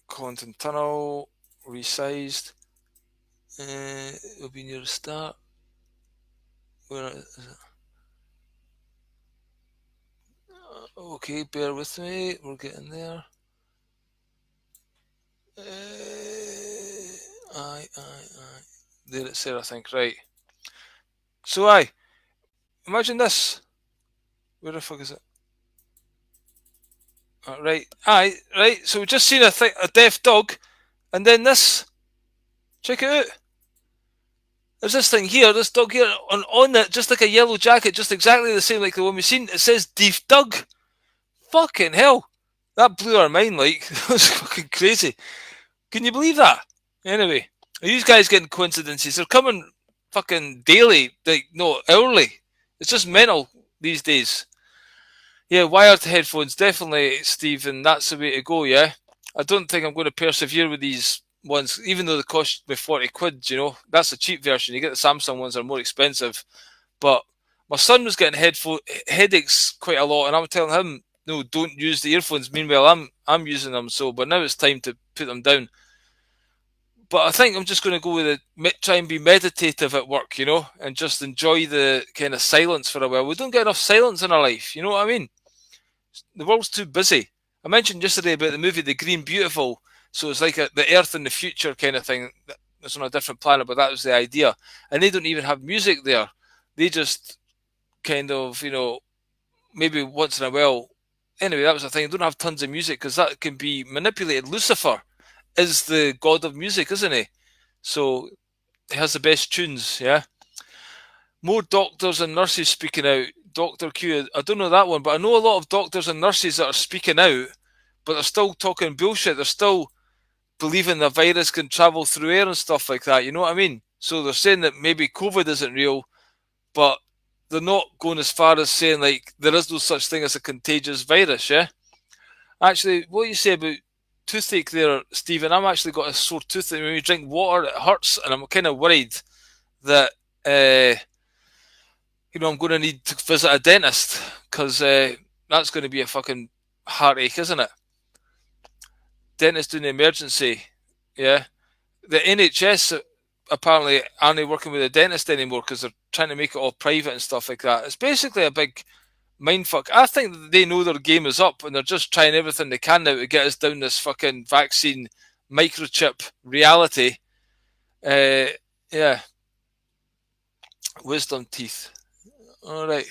Content tunnel, resized. It'll be near the start. Where is it? Okay, bear with me. We're getting there. Aye. There it's there, I think. Right. So, imagine this. Where the fuck is it? Right. Right. So we just seen a deaf dog, and then this. Check it out. There's this thing here, this dog here, on it, just like a yellow jacket, just exactly the same like the one we've seen. It says Deef Doug. Fucking hell. That blew our mind, like. That was fucking crazy. Can you believe that? Anyway, are these guys getting coincidences? They're coming fucking daily, like, no, hourly. It's just mental these days. Yeah, wired headphones, definitely, Steve, and that's the way to go, yeah? I don't think I'm going to persevere with these ones, even though they cost me 40 quid, you know? That's the cheap version. You get the Samsung ones, are more expensive. But my son was getting headaches quite a lot, and I'm telling him, no, don't use the earphones. Meanwhile, I'm using them, so, but now it's time to put them down. But I think I'm just going to go with it, try and be meditative at work, you know, and just enjoy the kind of silence for a while. We don't get enough silence in our life, you know what I mean? The world's too busy. I mentioned yesterday about the movie The Green Beautiful, so it's like the Earth in the future kind of thing. It's on a different planet, but that was the idea. And they don't even have music there. They just kind of, you know, maybe once in a while. Anyway, that was the thing. They don't have tons of music because that can be manipulated. Lucifer is the god of music, isn't he? So he has the best tunes, yeah. More doctors and nurses speaking out. Dr. Q, I don't know that one, but I know a lot of doctors and nurses that are speaking out, but they're still talking bullshit. They're still believing the virus can travel through air and stuff like that. You know what I mean? So they're saying that maybe COVID isn't real, but they're not going as far as saying like there is no such thing as a contagious virus, yeah? Actually, what you say about toothache there, Stephen, I'm actually got a sore tooth. When you drink water, it hurts, and I'm kind of worried that I'm going to need to visit a dentist because that's going to be a fucking heartache, isn't it? Dentist doing the emergency, yeah. The NHS apparently aren't working with a dentist anymore because they're trying to make it all private and stuff like that. It's basically a big mindfuck. I think they know their game is up and they're just trying everything they can now to get us down this fucking vaccine microchip reality. Yeah. Wisdom teeth. All right.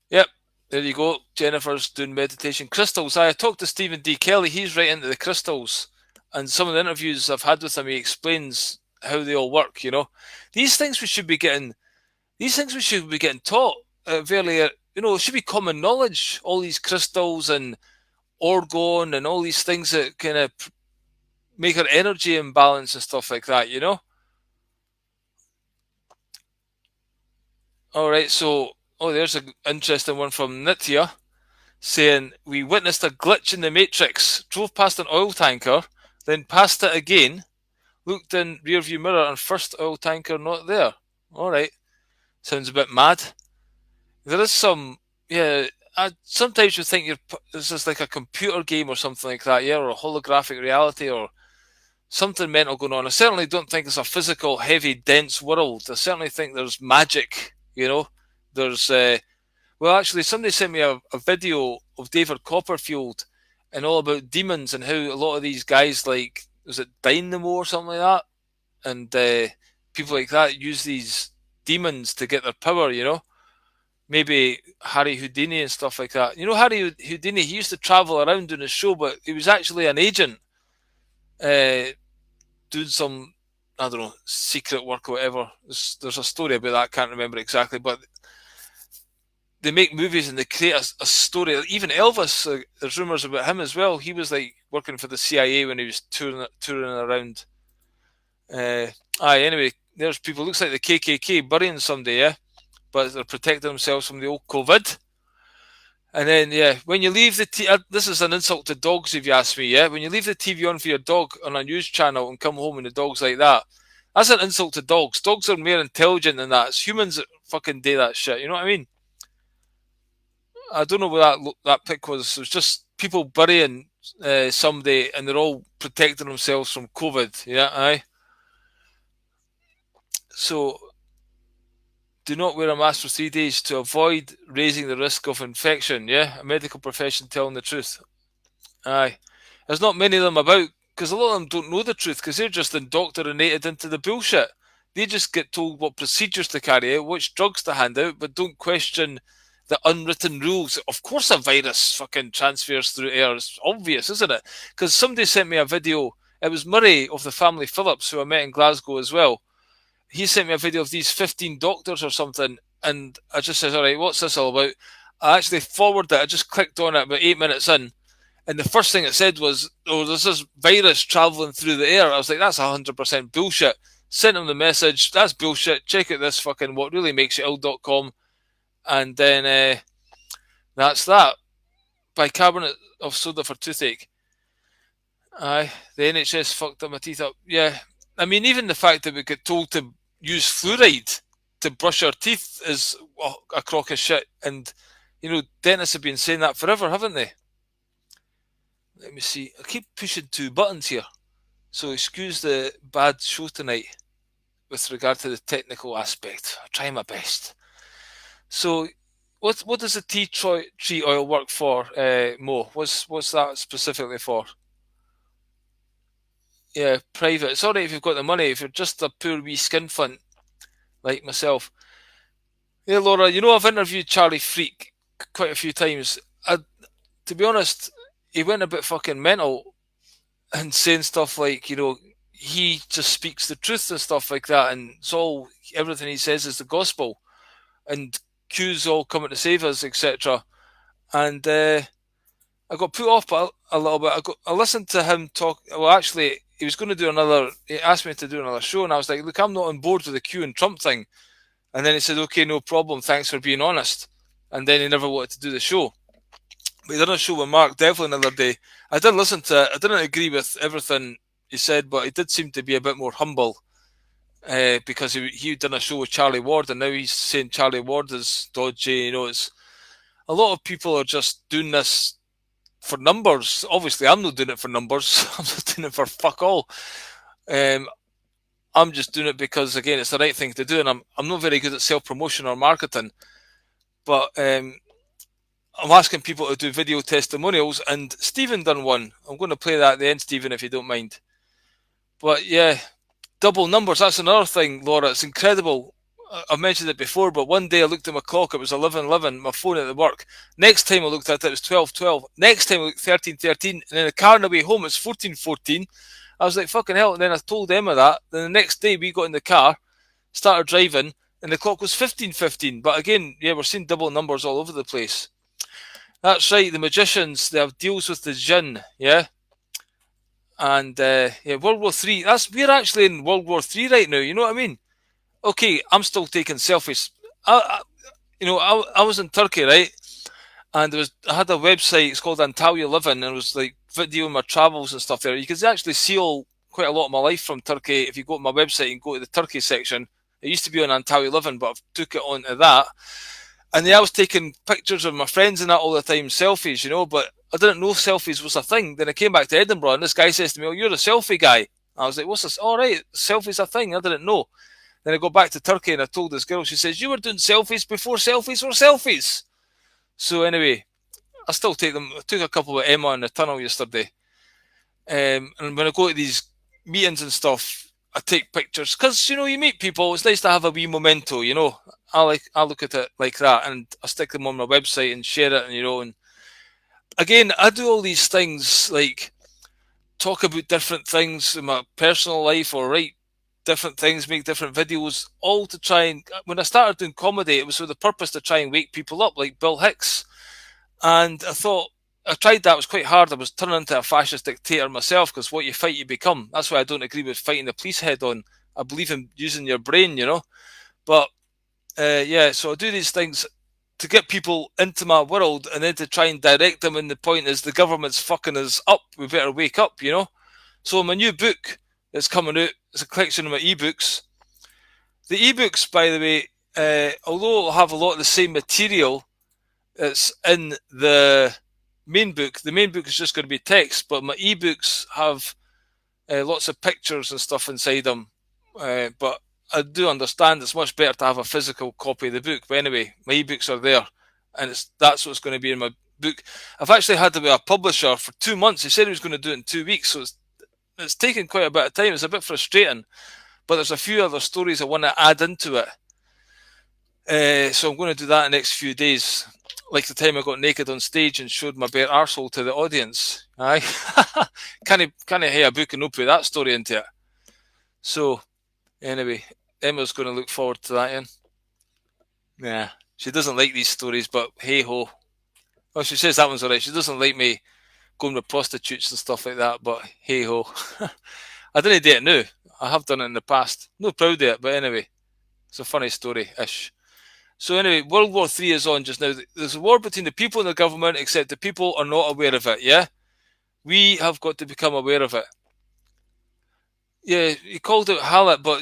Yep. There you go. Jennifer's doing meditation. Crystals. I talked to Stephen D. Kelly. He's right into the crystals. And some of the interviews I've had with him, he explains how they all work, you know. These things we should be getting taught fairly, it should be common knowledge. All these crystals and orgone and all these things that kind of make our energy imbalance and stuff like that, you know. All right, so there's an interesting one from Nitya saying we witnessed a glitch in the matrix, drove past an oil tanker, then passed it again, looked in rearview mirror, and first oil tanker not there. All right, sounds a bit mad. There is some, yeah. Sometimes you think this is like a computer game or something like that, yeah, or a holographic reality or something mental going on. I certainly don't think it's a physical, heavy, dense world. I certainly think there's magic, you know. There's, well, actually, somebody sent me a video of David Copperfield and all about demons and how a lot of these guys, like, was it Dynamo or something like that? And people like that use these demons to get their power, you know. Maybe Harry Houdini and stuff like that. You know, Harry Houdini, he used to travel around doing his show, but he was actually an agent doing some, I don't know, secret work or whatever. There's a story about that, I can't remember exactly, but they make movies and they create a story. Even Elvis, there's rumors about him as well. He was like working for the CIA when he was touring around. Uh, anyway, there's people. Looks like the KKK burying somebody, yeah, but they're protecting themselves from the old COVID. And then, yeah, when you leave this is an insult to dogs, if you ask me, yeah. When you leave the TV on for your dog on a news channel and come home and the dog's like that, that's an insult to dogs. Dogs are more intelligent than that. It's humans that fucking do that shit. You know what I mean? I don't know what that pic was. It was just people burying somebody, and they're all protecting themselves from COVID. Yeah, aye. So do not wear a mask for 3 days to avoid raising the risk of infection. Yeah, a medical profession telling the truth. Aye. There's not many of them about because a lot of them don't know the truth because they're just indoctrinated into the bullshit. They just get told what procedures to carry out, which drugs to hand out, but don't question the unwritten rules. Of course, a virus fucking transfers through air. It's obvious, isn't it? Because somebody sent me a video. It was Murray of the family Phillips, who I met in Glasgow as well. He sent me a video of these 15 doctors or something, and I just said, all right, what's this all about? I actually forwarded it. I just clicked on it about 8 minutes in, and the first thing it said was, oh, there's this virus traveling through the air. I was like, that's 100% bullshit. Sent him the message, that's bullshit. Check out this fucking what really makes you ill.com. And then that's that. Bicarbonate of soda for toothache. Aye, the NHS fucked up my teeth up. Yeah. I mean, even the fact that we get told to use fluoride to brush our teeth is a crock of shit. And, dentists have been saying that forever, haven't they? Let me see. I keep pushing two buttons here. So excuse the bad show tonight with regard to the technical aspect. I'll try my best. So, what does the tree oil work for, Mo? What's that specifically for? Yeah, private. It's alright if you've got the money. If you're just a poor wee skinflint like myself. Yeah, Laura. I've interviewed Charlie Freak quite a few times. To be honest, he went a bit fucking mental and saying stuff like, he just speaks the truth and stuff like that, and everything he says is the gospel, and Q's all coming to save us, etc. And I got put off a little bit. I listened to him talk. Well, actually, he was going to do another. He asked me to do another show, and I was like, "Look, I'm not on board with the Q and Trump thing." And then he said, "Okay, no problem. Thanks for being honest." And then he never wanted to do the show. But he did a show with Mark Devlin the other day. I did listen to it. I didn't agree with everything he said, but he did seem to be a bit more humble because he done a show with Charlie Ward, and now he's saying Charlie Ward is dodgy. It's a lot of people are just doing this for numbers. Obviously, I'm not doing it for numbers. I'm not doing it for fuck all. I'm just doing it because, again, it's the right thing to do, and I'm not very good at self promotion or marketing, but I'm asking people to do video testimonials, and Stephen done one. I'm going to play that at the end, Stephen, if you don't mind. But yeah, double numbers. That's another thing, Laura. It's incredible. I've mentioned it before, but one day I looked at my clock. It was 11:11. My phone at the work. Next time I looked at it, it was 12:12. Next time I looked 13:13, and then the car on the way home, it's 14:14. I was like, fucking hell. And then I told Emma that. Then the next day we got in the car, started driving, and the clock was 15:15. But again, yeah, we're seeing double numbers all over the place. That's right. The magicians, they have deals with the jinn, yeah. And yeah, World War Three. We're actually in World War Three right now. You know what I mean? Okay, I'm still taking selfies. I was in Turkey, right? And I had a website. It's called Antalya Living, and it was like videoing my travels and stuff there. You can actually see quite a lot of my life from Turkey if you go to my website and go to the Turkey section. It used to be on Antalya Living, but I've took it onto that. And yeah, I was taking pictures of my friends and that all the time, selfies, but I didn't know selfies was a thing. Then I came back to Edinburgh, and this guy says to me, "Oh, you're a selfie guy." I was like, "What's this?" "All right, selfies a thing." I didn't know. Then I go back to Turkey, and I told this girl, she says, "You were doing selfies before selfies were selfies." So anyway, I still take them. I took a couple with Emma in the tunnel yesterday. And when I go to these meetings and stuff, I take pictures because you meet people. It's nice to have a wee memento. I look at it like that, and I stick them on my website and share it. And again, I do all these things like talk about different things in my personal life, or write different things, make different videos, all to try and. When I started doing comedy, it was with the purpose to try and wake people up, like Bill Hicks. And I thought, I tried that, it was quite hard. I was turning into a fascist dictator myself, because what you fight, you become. That's why I don't agree with fighting the police head on. I believe in using your brain, But yeah, so I do these things to get people into my world, and then to try and direct them. And the point is, the government's fucking us up. We better wake up. So my new book that's coming out, it's a collection of my ebooks. The ebooks, by the way, although it'll have a lot of the same material that's in the main book, the main book is just going to be text, but my ebooks have lots of pictures and stuff inside them. But I do understand it's much better to have a physical copy of the book. But anyway, my ebooks are there, and that's what's going to be in my book. I've actually had to be a publisher for 2 months. He said he was going to do it in 2 weeks, so it's taken quite a bit of time. It's a bit frustrating, but there's a few other stories I want to add into it. So I'm going to do that in the next few days. Like the time I got naked on stage and showed my bare arsehole to the audience. Aye. Can't hear a book and not put that story into it. So, anyway, Emma's going to look forward to that, Ian. Yeah. She doesn't like these stories, but hey ho. Well, she says that one's alright. She doesn't like me going with prostitutes and stuff like that, but hey ho. I didn't do it now. I have done it in the past. No proud of it, but anyway, it's a funny story-ish. So anyway, World War III is on just now. There's a war between the people and the government, except the people are not aware of it, yeah? We have got to become aware of it. Yeah, he called it Hallett, but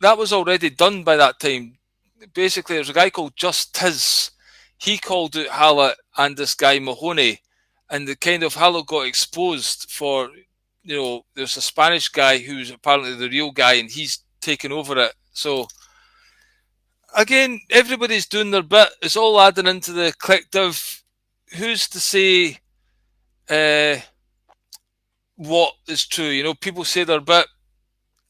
that was already done by that time. Basically, there's a guy called Just Tiz. He called it Hallett and this guy Mahoney, and the kind of Hallett got exposed for, there's a Spanish guy who's apparently the real guy, and he's taken over it. So again, everybody's doing their bit. It's all adding into the collective. Who's to say what is true? People say their bit.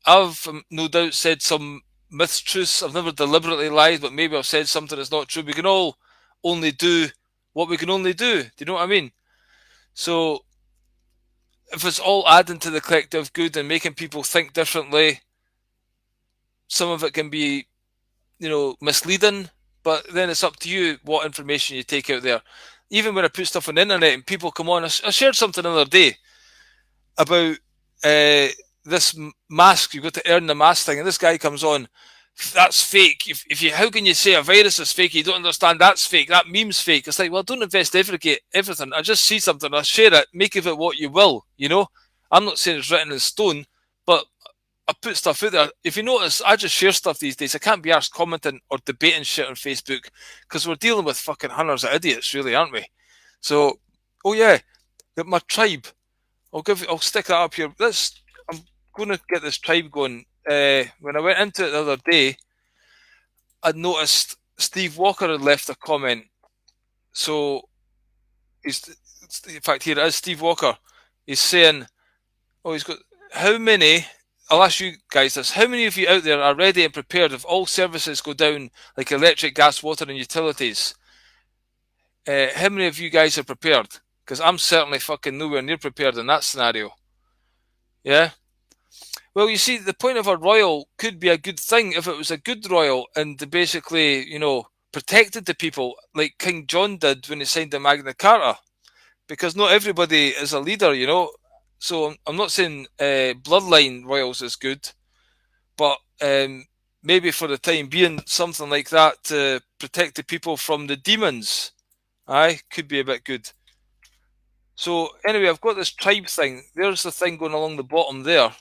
I've no doubt said some truths. I've never deliberately lied, but maybe I've said something that's not true. We can all only do what we can only do. Do you know what I mean? So if it's all adding to the collective good and making people think differently, some of it can be, misleading, but then it's up to you what information you take out there. Even when I put stuff on the internet and people come on, I shared something the other day about this mask. You've got to earn the mask thing, and this guy comes on. That's fake. How can you say a virus is fake? You don't understand that's fake. That meme's fake. It's like, well, don't investigate everything. I just see something, I share it. Make of it what you will. I'm not saying it's written in stone, but I put stuff out there. If you notice, I just share stuff these days. I can't be arsed commenting or debating shit on Facebook, because we're dealing with fucking hundreds of idiots, really, aren't we? So, oh yeah, my tribe. I'll stick that up here. I'm going to get this tribe going. When I went into it the other day, I'd noticed Steve Walker had left a comment. So, in fact, here it is, Steve Walker. He's saying, he's got, how many, I'll ask you guys this, how many of you out there are ready and prepared if all services go down, like electric, gas, water and utilities? How many of you guys are prepared? Because I'm certainly fucking nowhere near prepared in that scenario. Yeah? Well, you see, the point of a royal could be a good thing if it was a good royal and basically, protected the people like King John did when he signed the Magna Carta. Because not everybody is a leader, So I'm not saying bloodline royals is good, but maybe for the time being, something like that to protect the people from the demons, could be a bit good. So anyway, I've got this tribe thing. There's the thing going along the bottom there.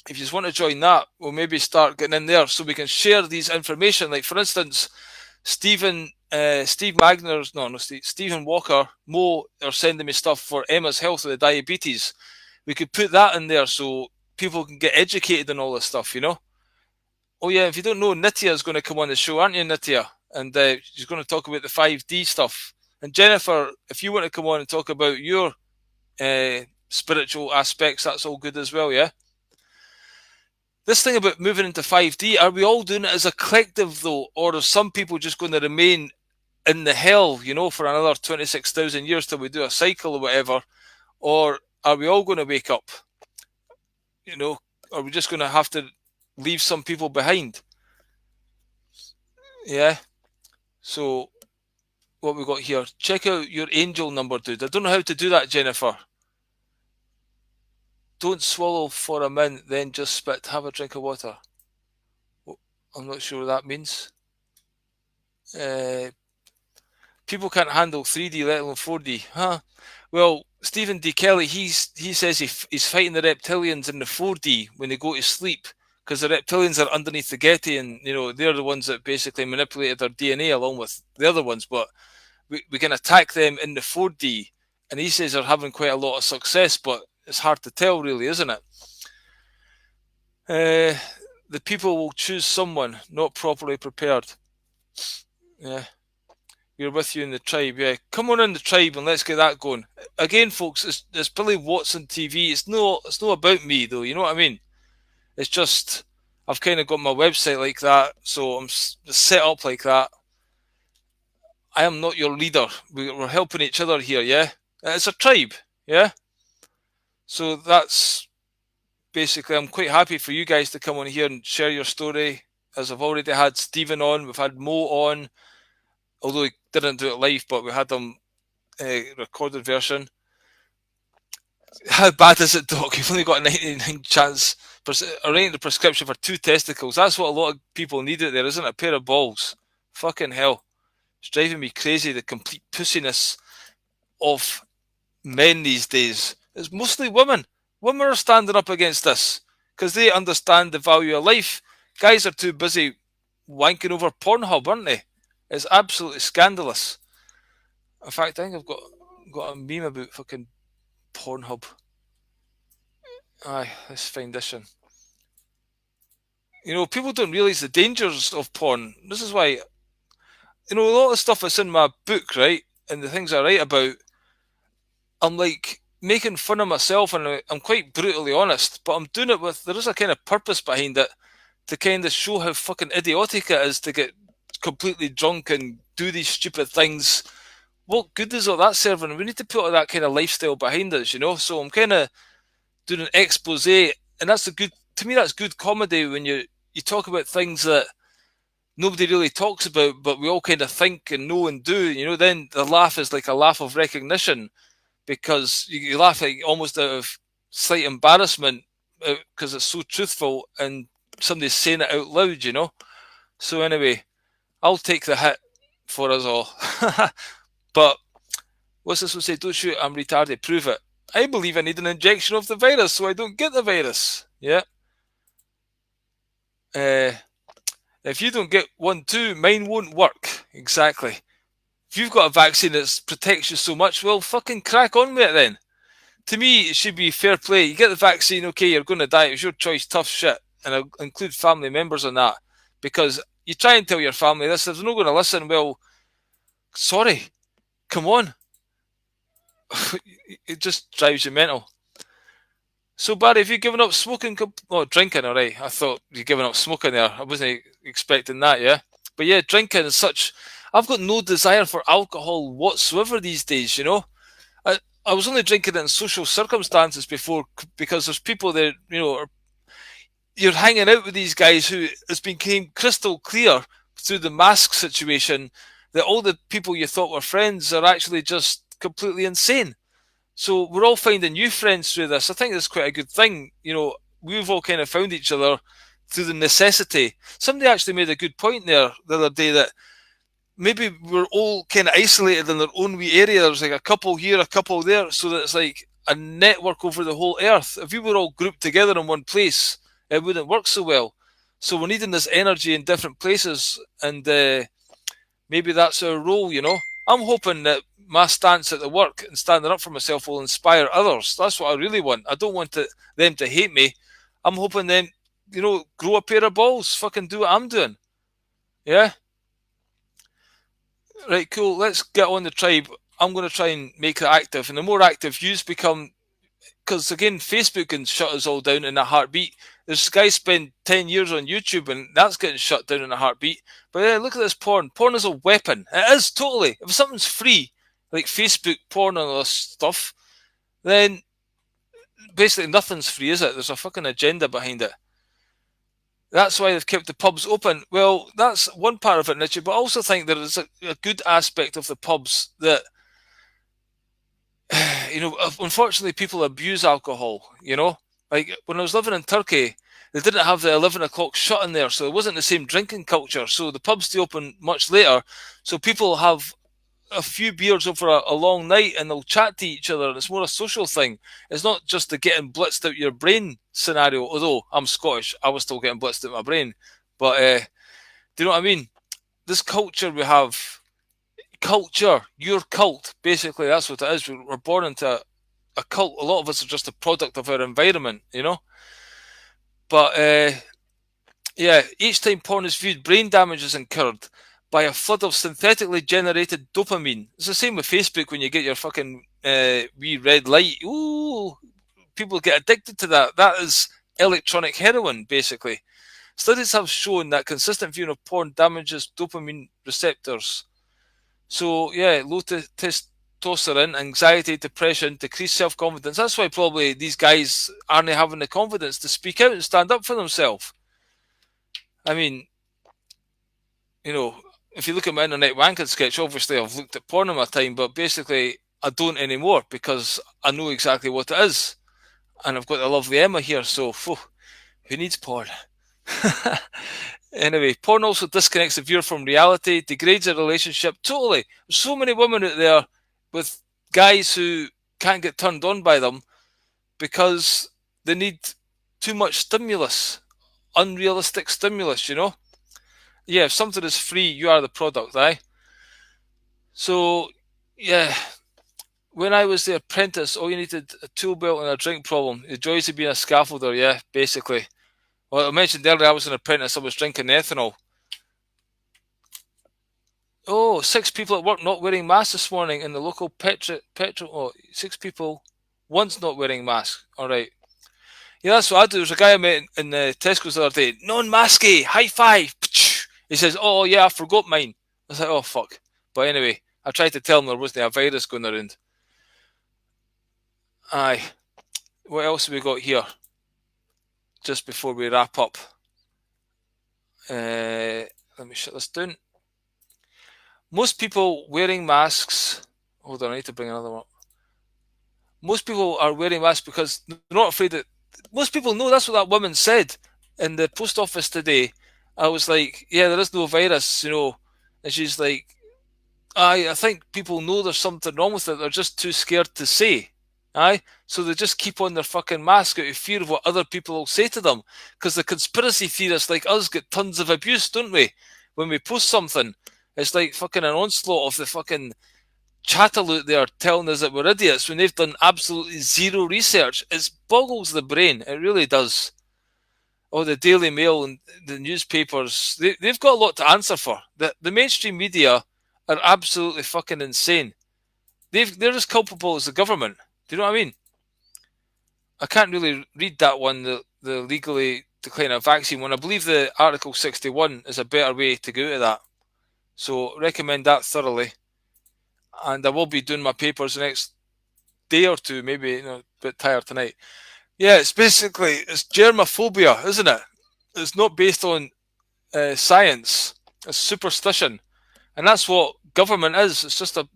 If you just want to join that, we'll maybe start getting in there so we can share these information. Like, for instance, Stephen Walker, Mo are sending me stuff for Emma's health with the diabetes. We could put that in there so people can get educated on all this stuff, Oh yeah, if you don't know, Nitya is going to come on the show, aren't you, Nitya? And she's going to talk about the 5D stuff. And Jennifer, if you want to come on and talk about your spiritual aspects, that's all good as well, yeah? This thing about moving into 5D, are we all doing it as a collective though? Or are some people just going to remain in the hell, for another 26,000 years till we do a cycle or whatever? Or are we all going to wake up? are we just going to have to leave some people behind? Yeah. So what we got here? Check out your angel number, dude. I don't know how to do that, Jennifer. Don't swallow for a minute, then just spit. Have a drink of water. I'm not sure what that means. Uh, People can't handle 3D, let alone 4D, huh? Well, Stephen D. Kelly, he says he's fighting the reptilians in the 4D when they go to sleep, because the reptilians are underneath the Getty, and they're the ones that basically manipulated their DNA along with the other ones. But we can attack them in the 4D, and he says they're having quite a lot of success, but it's hard to tell, really, isn't it? The people will choose someone not properly prepared. Yeah. You're with you in the tribe, yeah. Come on in the tribe and let's get that going. Again, folks, it's Billy Watson TV. It's no about me though. You know what I mean? It's just I've kind of got my website like that, so I'm set up like that. I am not your leader. We're helping each other here, yeah. It's a tribe, yeah. So that's basically. I'm quite happy for you guys to come on here and share your story. As I've already had Stephen on, we've had Mo on, although he didn't do it live, but we had him recorded version. How bad is it, Doc? You've only got a 99 chance writing the prescription for 2 testicles. That's what a lot of people need out there, isn't it? A pair of balls. Fucking hell. It's driving me crazy, the complete pussiness of men these days. It's mostly women. Women are standing up against this because they understand the value of life. Guys are too busy wanking over Pornhub, aren't they? It's absolutely scandalous. In fact, I think I've got a meme about fucking Pornhub. Aye, let's find this one. People don't realise the dangers of porn. This is why, a lot of stuff that's in my book, right, and the things I write about, I'm like making fun of myself, and I'm quite brutally honest, but I'm doing it there is a kind of purpose behind it to kind of show how fucking idiotic it is to get completely drunk and do these stupid things. What good is all that serving? We need to put all that kind of lifestyle behind us, So I'm kind of doing an expose, and to me that's good comedy when you talk about things that nobody really talks about, but we all kind of think and know and do. Then the laugh is like a laugh of recognition because you laugh like almost out of slight embarrassment because it's so truthful and somebody's saying it out loud. So anyway, I'll take the hit for us all. But what's this one say? Don't shoot, I'm retarded. Prove it. I believe I need an injection of the virus so I don't get the virus. Yeah. If you don't get one too, mine won't work. Exactly. If you've got a vaccine that protects you so much, well, fucking crack on with it then. To me, it should be fair play. You get the vaccine, okay, you're going to die. It's your choice, tough shit. And I'll include family members on that. Because you try and tell your family this, if they're not going to listen, well, sorry. Come on. It just drives you mental. So, Barry, have you given up smoking? Drinking, all right. I thought you'd given up smoking there. I wasn't expecting that, yeah? But yeah, drinking is such... I've got no desire for alcohol whatsoever these days, I was only drinking in social circumstances before because there's people there, you're hanging out with these guys who it's became crystal clear through the mask situation that all the people you thought were friends are actually just completely insane. So we're all finding new friends through this. I think that's quite a good thing. We've all kind of found each other through the necessity. Somebody actually made a good point there the other day that maybe we're all kind of isolated in their own wee area. There's like a couple here, a couple there, so that it's like a network over the whole earth. If we were all grouped together in one place, it wouldn't work so well. So we're needing this energy in different places, and maybe that's our role, I'm hoping that my stance at the work and standing up for myself will inspire others. That's what I really want. I don't want them to hate me. I'm hoping them, grow a pair of balls, fucking do what I'm doing. Yeah? Right, cool. Let's get on the tribe. I'm going to try and make it active. And the more active you become, because again, Facebook can shut us all down in a heartbeat. This guy spent 10 years on YouTube and that's getting shut down in a heartbeat. But yeah, look at this porn. Porn is a weapon. It is totally. If something's free, like Facebook porn and all this stuff, then basically nothing's free, is it? There's a fucking agenda behind it. That's why they've kept the pubs open. Well, that's one part of it, Richie, but I also think there is a good aspect of the pubs that, unfortunately people abuse alcohol, Like when I was living in Turkey, they didn't have the 11 o'clock shut in there, so it wasn't the same drinking culture. So the pubs stay open much later. So people have a few beers over a long night and they'll chat to each other, and it's more a social thing. It's not just the getting blitzed out your brain scenario, although I'm Scottish, I was still getting blitzed out my brain. But do you know what I mean? This culture we have, culture, your cult, basically, that's what it is. We're born into a cult. A lot of us are just a product of our environment. But yeah, each time porn is viewed, brain damage is incurred by a flood of synthetically generated dopamine. It's the same with Facebook when you get your fucking wee red light. Ooh, people get addicted to that. That is electronic heroin, basically. Studies have shown that consistent viewing of porn damages dopamine receptors. So, yeah, low testosterone, anxiety, depression, decreased self confidence. That's why probably these guys aren't having the confidence to speak out and stand up for themselves. I mean, if you look at my internet wanking sketch, obviously I've looked at porn in my time, but basically I don't anymore because I know exactly what it is. And I've got the lovely Emma here, so who needs porn? Anyway, porn also disconnects the viewer from reality, degrades a relationship totally. There's so many women out there with guys who can't get turned on by them because they need too much stimulus, unrealistic stimulus. Yeah, if something is free, you are the product, aye? So, yeah, when I was the apprentice, all you needed a tool belt and a drink problem. The joys of being a scaffolder, yeah, basically. Well, I mentioned earlier I was an apprentice, I was drinking ethanol. Oh, 6 people at work not wearing masks this morning in the local petrol. Oh, 6 people, one's not wearing masks. All right. Yeah, that's what I do. There's a guy I met in the Tesco's the other day. Non-masky, high five. He says, "Oh yeah, I forgot mine." I was like, "Oh fuck." But anyway, I tried to tell him there wasn't a virus going around. Aye. What else have we got here? Just before we wrap up. Let me shut this down. Most people wearing masks. Hold on, I need to bring another one. Most people are wearing masks because they're not afraid that. Most people know that's what that woman said in the post office today. I was like, yeah, there is no virus. And she's like, I think people know there's something wrong with it. They're just too scared to say. Aye? So they just keep on their fucking mask out of fear of what other people will say to them. Because the conspiracy theorists like us get tons of abuse, don't we? When we post something, it's like fucking an onslaught of the fucking chattel out there telling us that we're idiots when they've done absolutely zero research. It boggles the brain. It really does. Oh, the Daily Mail and the newspapers, they've got a lot to answer for. The mainstream media are absolutely fucking insane. They're as culpable as the government. Do you know what I mean? I can't really read that one, the legally decline a vaccine one. I believe the Article 61 is a better way to go to that. So recommend that thoroughly. And I will be doing my papers the next day or two, maybe a bit tired tonight. Yeah, it's germophobia, isn't it? It's not based on science. It's superstition. And that's what government is. It's just a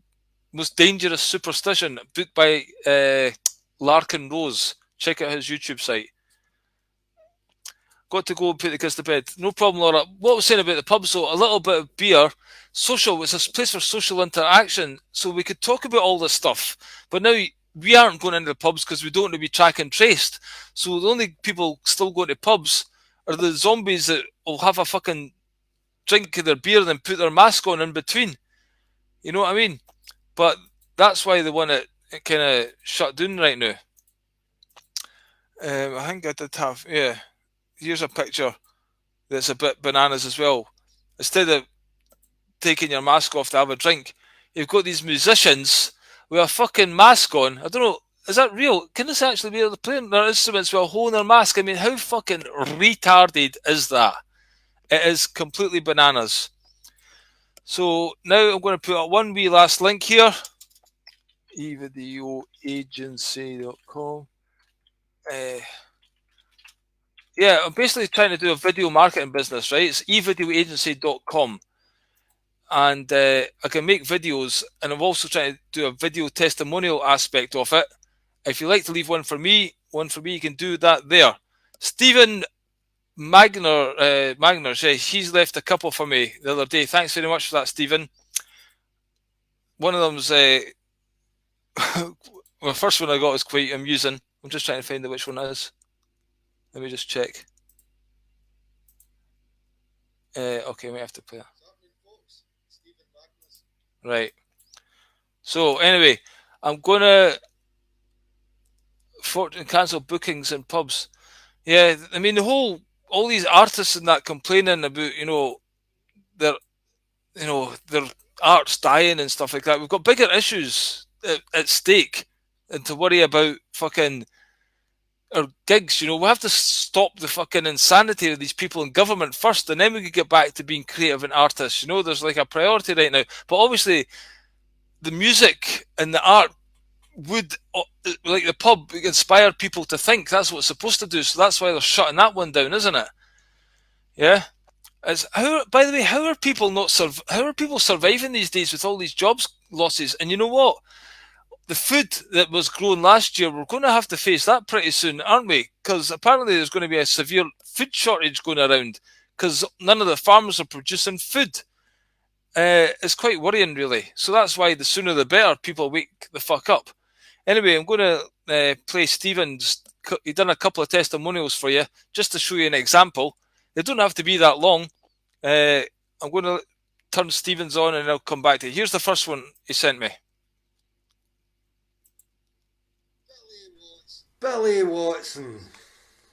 most dangerous superstition. Book by Larkin Rose. Check out his YouTube site. Got to go and put the kids to bed. No problem, Laura. What I was saying about the pub, so a little bit of beer. Social, it's a place for social interaction. So we could talk about all this stuff. But now we aren't going into the pubs because we don't want to be track and traced. So the only people still going to pubs are the zombies that will have a fucking drink of their beer and then put their mask on in between. You know what I mean? But that's why they want it kind of shut down right now. I think I did have, yeah. Here's a picture that's a bit bananas as well. Instead of taking your mask off to have a drink, you've got these musicians with a fucking mask on. I don't know, is that real? Can this actually be able to play their instruments with a hole in their mask? I mean, how fucking retarded is that? It is completely bananas. So now I'm going to put up one wee last link here. evideoagency.com. Uh, yeah, I'm basically trying to do a video marketing business, right? It's evideoagency.com. And I can make videos, and I'm also trying to do a video testimonial aspect of it. If you like to leave one for me, you can do that there. Stephen Magner says he's left a couple for me the other day. Thanks very much for that, Stephen. One of them's well, the first one I got is quite amusing. I'm just trying to find out which one it is. Let me just check. Okay, we have to play that. Right. So anyway, I'm gonna cancel bookings in pubs. Yeah, I mean all these artists and that complaining about their their art's dying and stuff like that. We've got bigger issues at stake than to worry about fucking our gigs. We have to stop the fucking insanity of these people in government first, and then we can get back to being creative and artists. There's like a priority right now, but obviously the music and the art would, like the pub, inspire people to think. That's what it's supposed to do. So that's why they're shutting that one down, isn't it? Yeah. By the way, how are people not how are people surviving these days with all these jobs losses? And you know what? The food that was grown last year, we're going to have to face that pretty soon, aren't we? Because apparently there's going to be a severe food shortage going around because none of the farmers are producing food. It's quite worrying, really. So that's why the sooner the better people wake the fuck up. Anyway, I'm going to play Stephen's. He done a couple of testimonials for you just to show you an example. They don't have to be that long. I'm going to turn Stephen's on and I'll come back to you. Here's the first one he sent me. Billy Watson.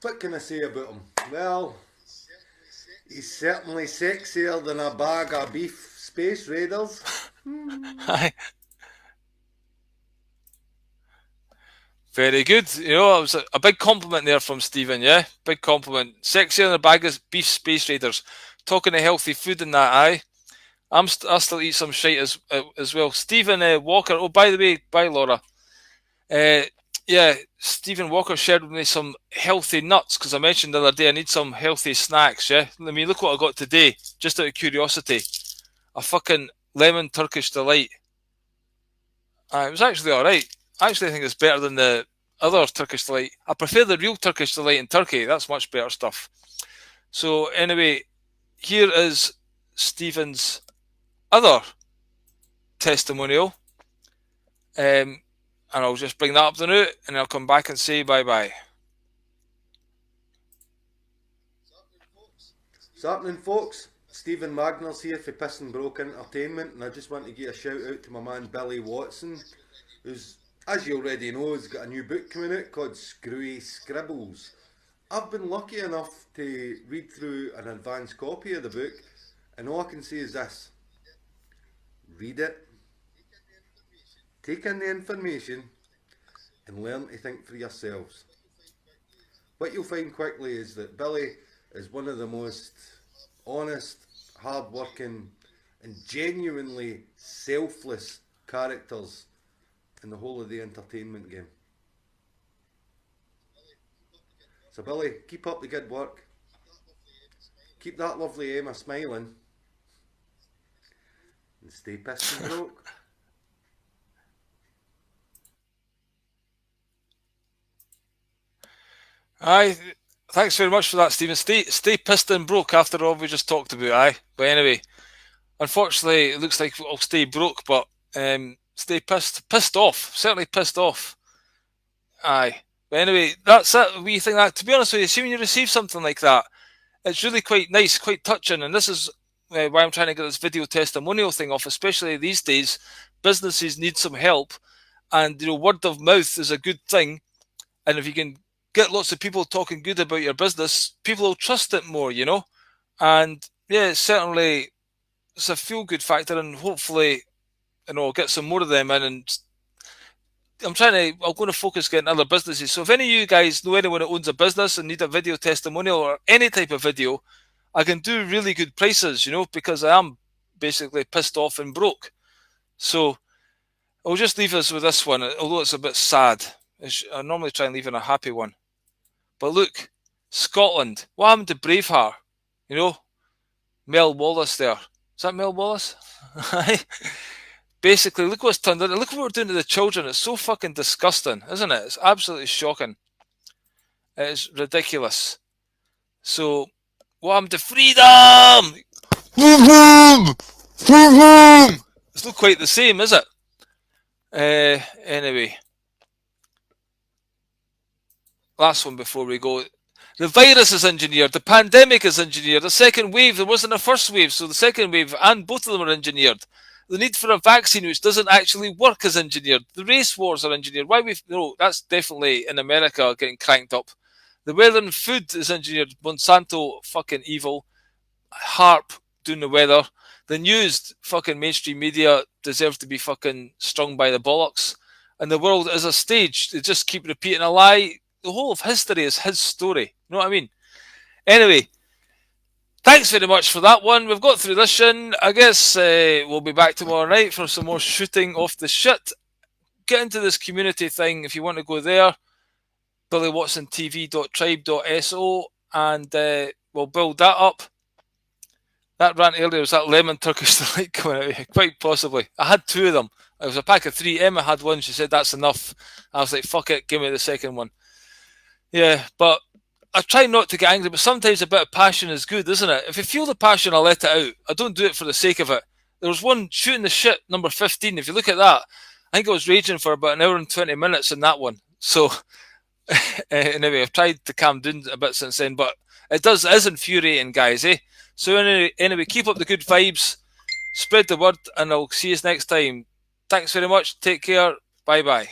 What can I say about him? Well, he's certainly sexier than a bag of beef space raiders. Very good. It was a big compliment there from Stephen, yeah? Big compliment. Sexier than a bag of beef space raiders. Talking of healthy food and that, aye. I still eat some shite as well. Stephen Walker. Oh, by the way, bye, Laura. Yeah, Stephen Walker shared with me some healthy nuts because I mentioned the other day I need some healthy snacks. Yeah, I mean, look what I got today, just out of curiosity. A fucking lemon Turkish delight. It was actually all right. I actually think it's better than the other Turkish delight. I prefer the real Turkish delight in Turkey. That's much better stuff. So anyway, here is Stephen's other testimonial. And I'll just bring that up the now and I'll come back and say bye bye. What's happening, folks? Stephen Magner's here for Piss and Broke Entertainment, and I just want to give a shout out to my man Billy Watson, who's, as you already know, has got a new book coming out called Screwy Scribbles. I've been lucky enough to read through an advanced copy of the book, and all I can say is this: read it, take in the information, and learn to think for yourselves. What you'll find quickly is that Billy is one of the most honest, hard-working, and genuinely selfless characters in the whole of the entertainment game. So Billy, keep up the good work. Keep that lovely Emma smiling. And stay pissed and broke. Aye, thanks very much for that, Stephen. Stay pissed and broke after all we just talked about, aye. But anyway, unfortunately, it looks like I'll stay broke, but stay pissed off. Certainly pissed off. Aye. But anyway, that's it. We think that, to be honest with you, see when you receive something like that, it's really quite nice, quite touching, and this is why I'm trying to get this video testimonial thing off. Especially these days, businesses need some help, and word of mouth is a good thing. And if you can get lots of people talking good about your business, people will trust it more. And yeah, certainly it's a feel good factor, and hopefully, I'll get some more of them in. And I'm going to focus getting other businesses. So if any of you guys know anyone that owns a business and need a video testimonial or any type of video, I can do really good prices, because I am basically pissed off and broke. So I'll just leave us with this one, although it's a bit sad. I normally try and leave in a happy one. But look, Scotland. What happened to Braveheart? You know, Mel Wallace there. Is that Mel Wallace? Basically, look what's turned out. Look what we're doing to the children. It's so fucking disgusting, isn't it? It's absolutely shocking. It's ridiculous. So, what happened to freedom? It's not quite the same, is it? Anyway, last one before we go. The virus is engineered. The pandemic is engineered. The second wave, there wasn't a first wave, so the second wave and both of them are engineered. The need for a vaccine which doesn't actually work is engineered. The race wars are engineered. Why we no? That's definitely in America getting cranked up. The weather and food is engineered. Monsanto fucking evil. Harp doing the weather. The news, fucking mainstream media, deserve to be fucking strung by the bollocks. And the world is a stage. They just keep repeating a lie. The whole of history is his story. You know what I mean? Anyway, thanks very much for that one. We've got through this one. I guess we'll be back tomorrow night for some more shooting off the shit. Get into this community thing if you want to go there. BillyWatsonTV.tribe.so and we'll build that up. That rant earlier was that lemon Turkish delight coming out. Quite possibly. I had two of them. It was a pack of three. Emma had one. She said that's enough. I was like, fuck it, give me the second one. Yeah, but I try not to get angry, but sometimes a bit of passion is good, isn't it? If you feel the passion, I'll let it out. I don't do it for the sake of it. There was one shooting the shit, number 15. If you look at that, I think I was raging for about an hour and 20 minutes in that one. So, anyway, I've tried to calm down a bit since then, but it is infuriating, guys, eh? So anyway, keep up the good vibes, spread the word, and I'll see you next time. Thanks very much. Take care. Bye-bye.